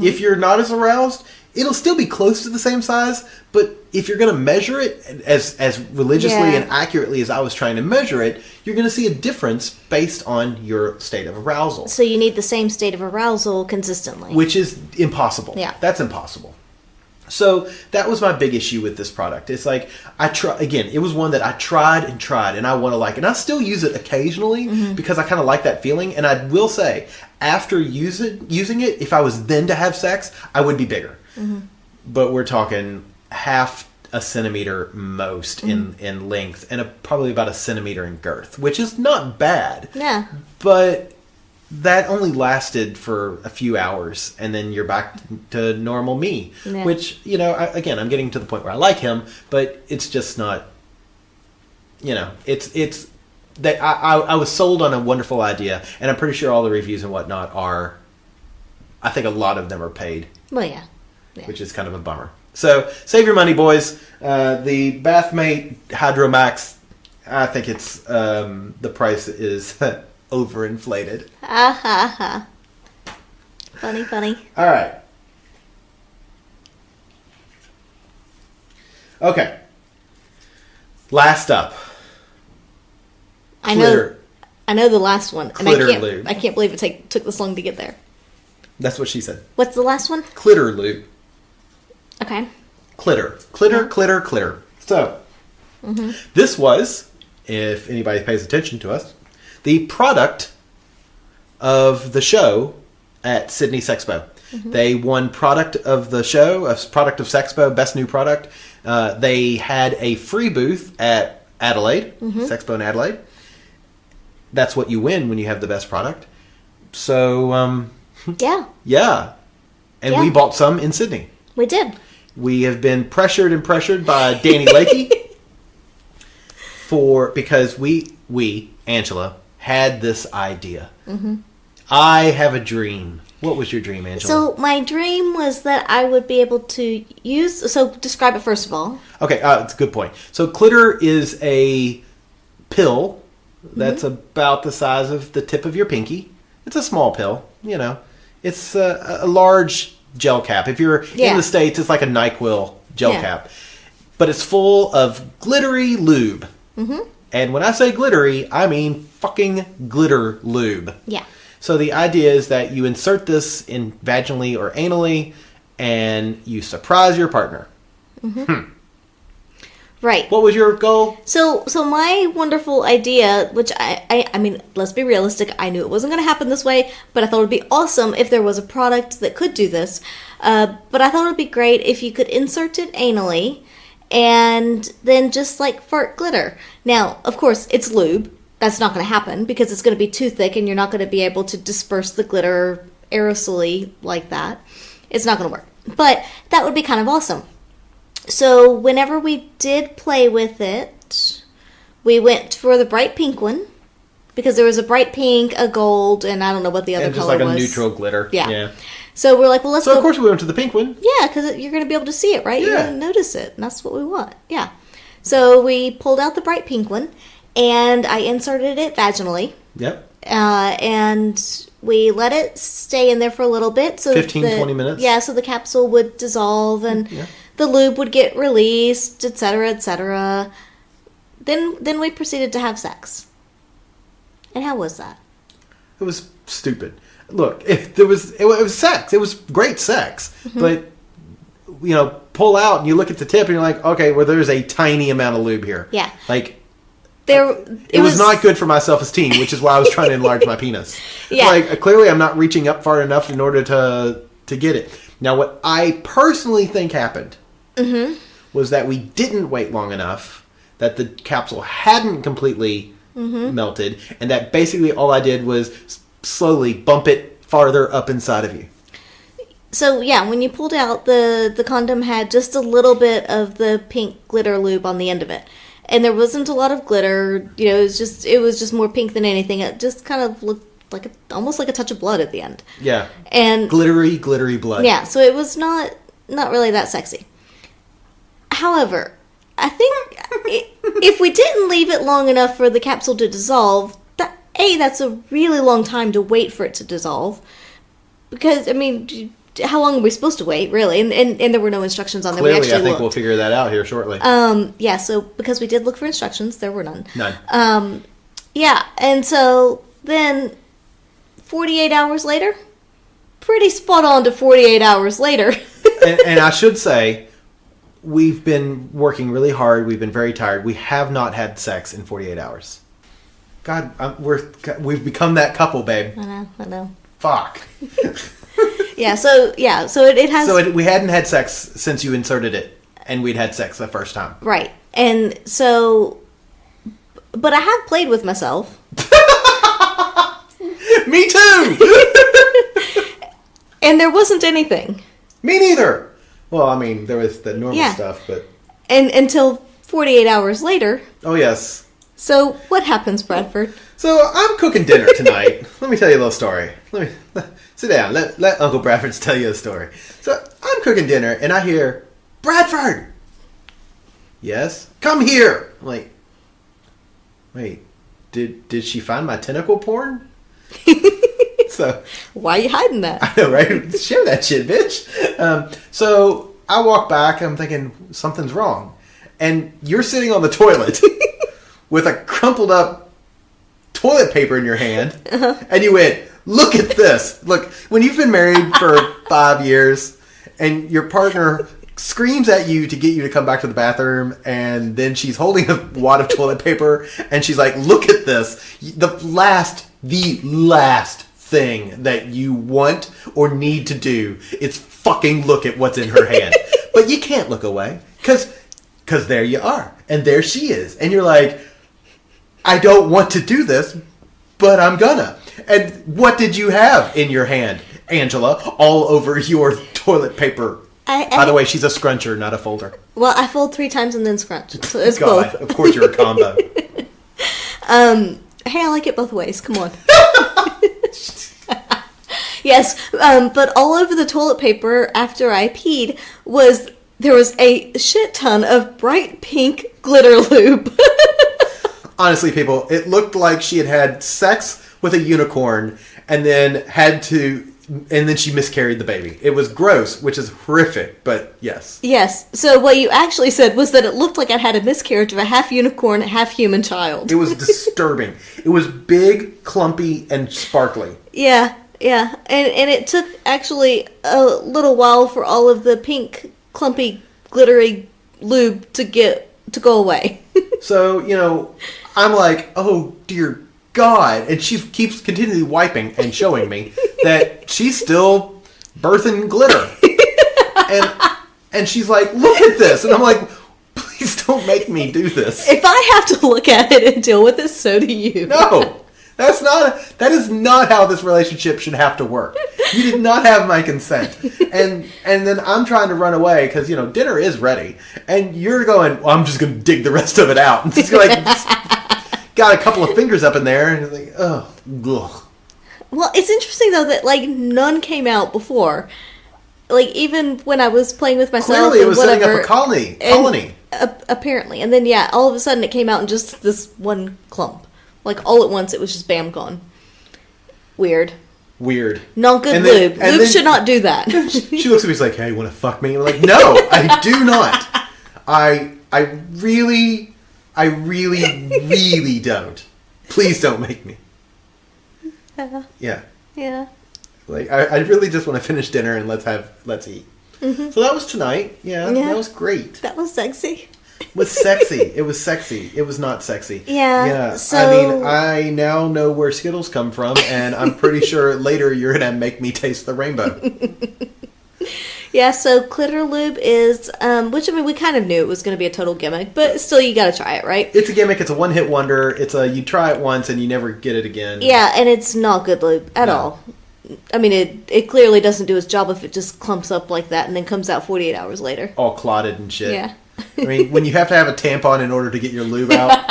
If you're not as aroused, it'll still be close to the same size, but if you're going to measure it as religiously Yeah. and accurately as I was trying to measure it, you're going to see a difference based on your state of arousal, So you need the same state of arousal consistently. which is impossible. Yeah. That's impossible. So that was my big issue with this product. It's like, it was one that I tried, and I want to like, and I still use it occasionally because I kind of like that feeling. And I will say, after using it, if I was then to have sex, I would be bigger. But we're talking half a centimeter most in length and probably about a centimeter in girth, which is not bad. Yeah. But that only lasted for a few hours, and then you're back to normal me. Yeah. Which, again, I'm getting to the point where I like him, but it's just not, it's that I was sold on a wonderful idea, and I'm pretty sure all the reviews and whatnot are, I think a lot of them are paid, Well, yeah. which is kind of a bummer. So save your money, boys. The Bathmate Hydromax, I think it's the price is overinflated. Ha ha ha. Funny. All right. Okay. Last up. I know the last one, and Clitter lube. I can't believe it took this long to get there. That's what she said. What's the last one? Clitter lube. Okay. Clitter. So, this was, if anybody pays attention to us, the product of the show at Sydney Sexpo. They won product of the show, product of Sexpo, best new product. They had a free booth at Adelaide, Sexpo in Adelaide. That's what you win when you have the best product. So, Yeah. yeah. And Yeah. we bought some in Sydney. We did. We have been pressured by Danny Lakey because we, Angela, had this idea. Mm-hmm. I have a dream. What was your dream, Angela? So my dream was that I would be able to use. So describe it first of all. Okay, it's a good point. So Clitter is a pill that's about the size of the tip of your pinky. It's a small pill, you know. It's a large gel cap. If you're in the States, it's like a NyQuil gel cap. But it's full of glittery lube. Mm-hmm. And when I say glittery, I mean fucking glitter lube. Yeah. So the idea is that you insert this in vaginally or anally, and you surprise your partner. Right. What was your goal? So my wonderful idea, which I mean, let's be realistic. I knew it wasn't going to happen this way, but I thought it would be awesome if there was a product that could do this. But I thought it would be great if you could insert it anally and then just like fart glitter. Now, of course, it's lube. That's not going to happen because it's going to be too thick and you're not going to be able to disperse the glitter aerosolly like that. It's not going to work. But that would be kind of awesome. So whenever we did play with it, we went for the bright pink one because there was a bright pink, a gold, and I don't know what the other And just color like a was. neutral glitter. Yeah. So we're like, well, let's So go. of course we went to the pink one. Yeah, because you're going to be able to see it, right? You're Yeah. going to notice it, and that's what we want. Yeah. So we pulled out the bright pink one, and I inserted it vaginally. Yep. And we let it stay in there for a little bit. So 15, 20 minutes? Yeah, so the capsule would dissolve and the lube would get released, etc., etc. Then we proceeded to have sex. And how was that? It was stupid. Look, it was sex. It was great sex. But, you know, pull out and you look at the tip and you're like, okay, well, there's a tiny amount of lube here. Yeah. Like, It was not good for my self-esteem, which is why I was trying to enlarge my penis. Yeah. Like, clearly I'm not reaching up far enough in order to get it. Now, what I personally think happened was that we didn't wait long enough, that the capsule hadn't completely melted, and that basically all I did was slowly bump it farther up inside of you. So yeah, when you pulled out, the condom had just a little bit of the pink glitter lube on the end of it. And there wasn't a lot of glitter, you know, it was just more pink than anything. It just kind of looked like almost like a touch of blood at the end. Yeah. And Glittery blood. yeah, so it was not really that sexy. However, I think if we didn't leave it long enough for the capsule to dissolve, that's a really long time to wait for it to dissolve. Because, I mean, how long are we supposed to wait, really? And there were no instructions on there. We Clearly, actually I think looked. we'll figure that out here shortly. Yeah, so because we did look for instructions, there were none. None. Yeah, and so then 48 hours later, pretty spot on to 48 hours later. and I should say, we've been working really hard. We've been very tired. We have not had sex in 48 hours. God, we've become that couple, babe. I know. Fuck. So it has... So we hadn't had sex since you inserted it, and we'd had sex the first time. Right. And so... But I have played with myself. Me too! And there wasn't anything. Me neither! Well, I mean, there was the normal stuff, but... And until 48 hours later. Oh, yes. So, what happens, Bradford? So, I'm cooking dinner tonight. Let me tell you a little story. Sit down. Let Uncle Bradford tell you a story. So, I'm cooking dinner, and I hear, Bradford! Yes? Come here! I'm like, wait, did she find my tentacle porn? So Why are you hiding that? I know, right? Share that shit, bitch. So I walk back. I'm thinking something's wrong, and you're sitting on the toilet with a crumpled up toilet paper in your hand, and you went, "Look at this! Look!" When you've been married for 5 years, and your partner screams at you to get you to come back to the bathroom, and then she's holding a wad of toilet paper, and she's like, "Look at this!" The last thing that you want or need to do is fucking look at what's in her hand. But you can't look away because there you are, and there she is, and you're like, I don't want to do this, but I'm gonna. And what did you have in your hand, Angela, all over your toilet paper? By the way, she's a scruncher, not a folder. Well, I fold 3 times and then scrunch. So it's God, both. of course you're a combo. Hey, I like it both ways. Come on. Yes, but all over the toilet paper after I peed there was a shit ton of bright pink glitter lube. Honestly, people, it looked like she had sex with a unicorn and then she miscarried the baby. It was gross, which is horrific, but yes. Yes, so what you actually said was that it looked like I had a miscarriage of a half unicorn, half human child. It was disturbing. It was big, clumpy, and sparkly. Yeah. And it took actually a little while for all of the pink, clumpy, glittery lube to go away. So, I'm like, oh dear God. And she keeps continually wiping and showing me that she's still birthing glitter. And she's like, look at this. And I'm like, please don't make me do this. If I have to look at it and deal with it, so do you. No. That is not how this relationship should have to work. You did not have my consent. And then I'm trying to run away because, dinner is ready. And you're going, well, I'm just going to dig the rest of it out. And it's like, got a couple of fingers up in there. And it's like, oh, ugh. Well, it's interesting, though, that, none came out before. Even when I was playing with myself Clearly, it was whatever, setting up a colony. Apparently. And then, all of a sudden it came out in just this one clump. All at once, it was just bam, gone. Weird. Not good lube. Lube should not do that. She looks at me, she's like, hey, you want to fuck me? I'm like, no, I do not. I really don't. Please don't make me. Yeah. Yeah. I really just want to finish dinner and let's eat. Mm-hmm. So that was tonight. Yeah, that was great. That was sexy. It was sexy. It was sexy. It was not sexy. Yeah. So... I now know where Skittles come from, and I'm pretty sure later you're going to make me taste the rainbow. Yeah, so Glitter Lube is, which, we kind of knew it was going to be a total gimmick, but still, you got to try it, right? It's a gimmick. It's a one-hit wonder. You try it once, and you never get it again. Yeah, and it's not good lube at all. It clearly doesn't do its job if it just clumps up like that and then comes out 48 hours later. All clotted and shit. Yeah. When you have to have a tampon in order to get your lube out.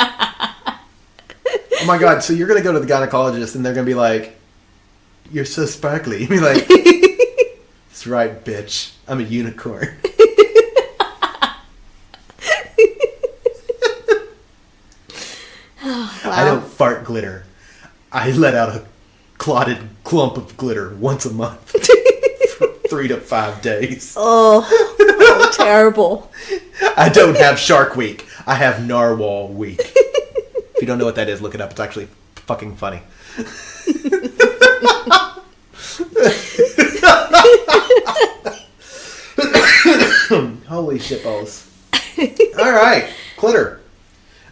Oh my God, so you're going to go to the gynecologist and they're going to be like, you're so sparkly. You'll be like, that's right, bitch. I'm a unicorn. Wow. I don't fart glitter. I let out a clotted clump of glitter once a month. For 3 to 5 days. Oh, terrible. I don't have Shark Week. I have Narwhal Week. If you don't know what that is, look it up. It's actually fucking funny. Holy shitballs. All right. Glitter.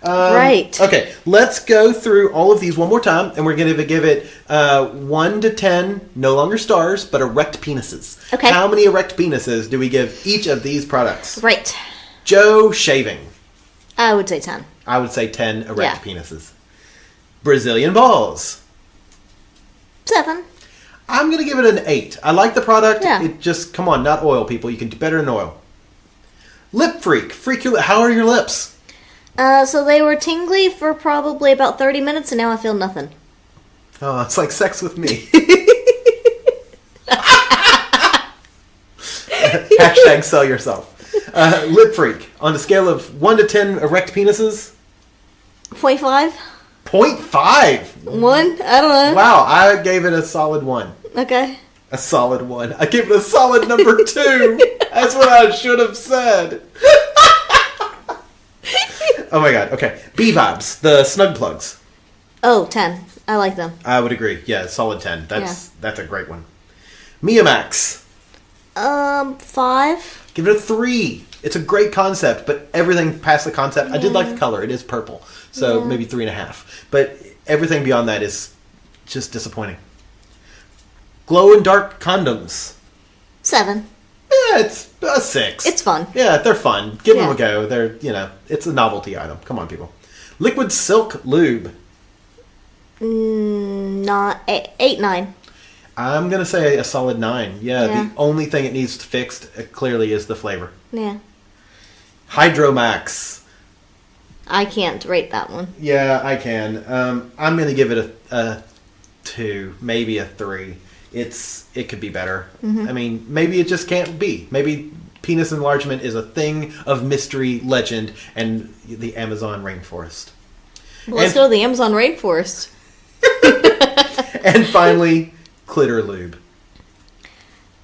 Right. Okay, let's go through all of these one more time, and we're going to give it 1 to 10, no longer stars, but erect penises. Okay. How many erect penises do we give each of these products? Right. Joe shaving. I would say 10. I would say 10 erect penises. Brazilian balls. 7. I'm going to give it an 8. I like the product. Yeah. It just, come on, not oil, people. You can do better than oil. Lip freak. How are your lips? So they were tingly for probably about 30 minutes, and now I feel nothing. Oh, it's like sex with me. Hashtag sell yourself. Lip freak. On a scale of 1 to 10 erect penises? 0.5? 0.5? 1? I don't know. Wow, I gave it a solid 1. Okay. A solid 1. I gave it a solid number 2. That's what I should have said. Oh my God. Okay. B-Vibes. The snug plugs. Oh, 10. I like them. I would agree. Yeah, solid 10. That's a great one. Mia Max. 5. Give it a 3. It's a great concept, but everything past the concept, I did like the color. It is purple. So maybe 3.5. But everything beyond that is just disappointing. Glow in dark condoms. 7. Yeah, it's a 6. It's fun. Yeah, they're fun. Give them a go. They're, it's a novelty item. Come on, people. Liquid silk lube. Not 8, 9. I'm going to say a solid 9. Yeah, Yeah. the only thing it needs fixed clearly is the flavor. Yeah. Hydromax. I can't rate that one. Yeah, I can. I'm going to give it a 2, maybe a 3. It could be better. I mean, maybe it just can't be. Maybe penis enlargement is a thing of mystery, legend, and the Amazon rainforest. Well, let's And- go to the Amazon rainforest. And finally, Clitter Lube.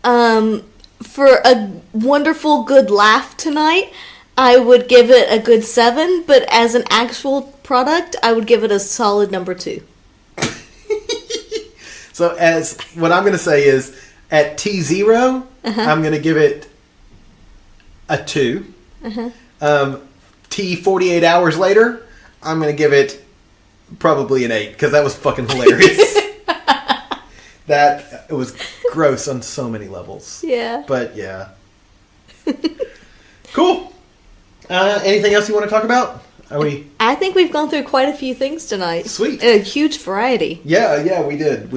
For a wonderful good laugh tonight, I would give it a good 7, but as an actual product, I would give it a solid number 2. So as what I'm going to say is at T0, I'm going to give it a 2. T 48 hours later, I'm going to give it probably an 8 because that was fucking hilarious. That it was gross on so many levels. Yeah. But yeah. Cool. Anything else you want to talk about? Are we? I think we've gone through quite a few things tonight. Sweet. A huge variety. Yeah, we did.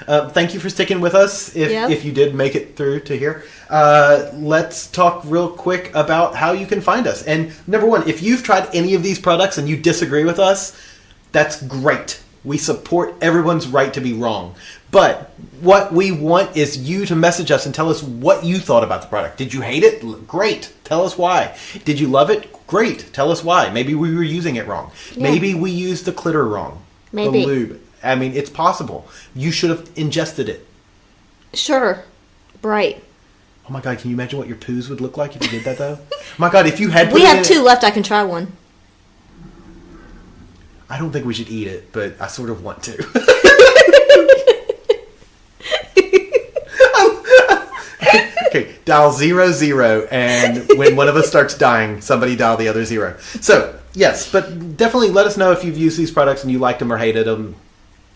Thank you for sticking with us. If you did make it through to here, let's talk real quick about how you can find us. And number one, if you've tried any of these products and you disagree with us, that's great. We support everyone's right to be wrong. But what we want is you to message us and tell us what you thought about the product. Did you hate it? Great. Tell us why. Did you love it? Great. Tell us why. Maybe we were using it wrong. Yeah. Maybe we used the clitter wrong. Maybe. The lube. I mean, it's possible. You should have ingested it. Sure. Right. Oh my god, can you imagine what your poos would look like if you did that though? My god, if you had put We it have in 2 left. I can try one. I don't think we should eat it, but I sort of want to. Okay, dial 00, and when one of us starts dying, somebody dial the other 0. So, yes, but definitely let us know if you've used these products and you liked them or hated them.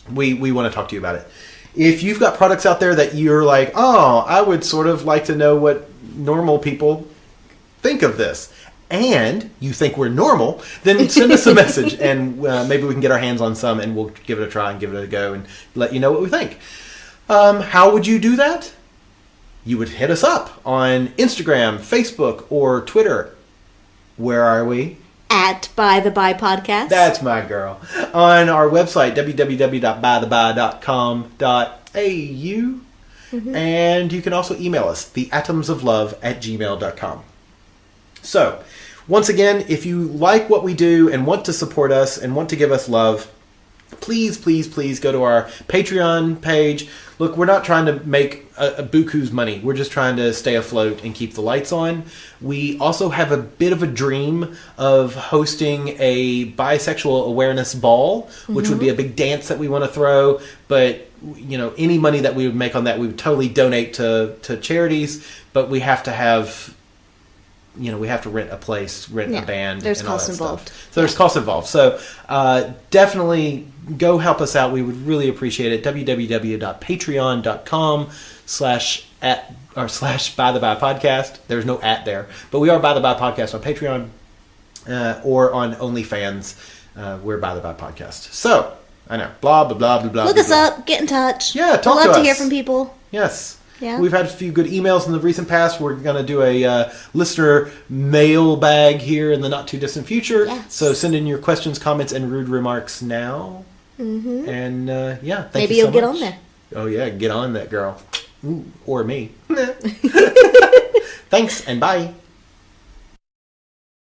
We want to talk to you about it. If you've got products out there that you're like, oh, I would sort of like to know what normal people think of this, and you think we're normal, then send us a message, and maybe we can get our hands on some, and we'll give it a try and give it a go and let you know what we think. How would you do that? You would hit us up on Instagram, Facebook, or Twitter. Where are we? At By the By Podcast. That's my girl. On our website, www.bytheby.com.au. And you can also email us, theatomsoflove@gmail.com. So, once again, if you like what we do and want to support us and want to give us love, please go to our Patreon page. Look, we're not trying to make a buku's money. We're just trying to stay afloat and keep the lights on. We also have a bit of a dream of hosting a bisexual awareness ball, which would be a big dance that we want to throw. But, you know, any money that we would make on that, we would totally donate to charities. But we have to have... You know, we have to rent a place, rent a band, there's and all costs that involved. stuff. So there's costs involved. So definitely go help us out. We would really appreciate it. www.patreon.com/by-the-by-podcast. There's no at there. But we are By the By Podcast on Patreon or on OnlyFans. We're By the By Podcast. So, I know. Blah, blah, blah, blah, blah. Look blah, us blah. up. Get in touch. Yeah, talk We'd to love to us. hear from people. Yes. Yeah. We've had a few good emails in the recent past. We're going to do a listener mailbag here in the not too distant future. Yes. So send in your questions, comments, and rude remarks now. Mm-hmm. And yeah, thank Maybe you so you'll get much. on there. Oh yeah, get on that girl. Ooh, or me. Thanks and bye.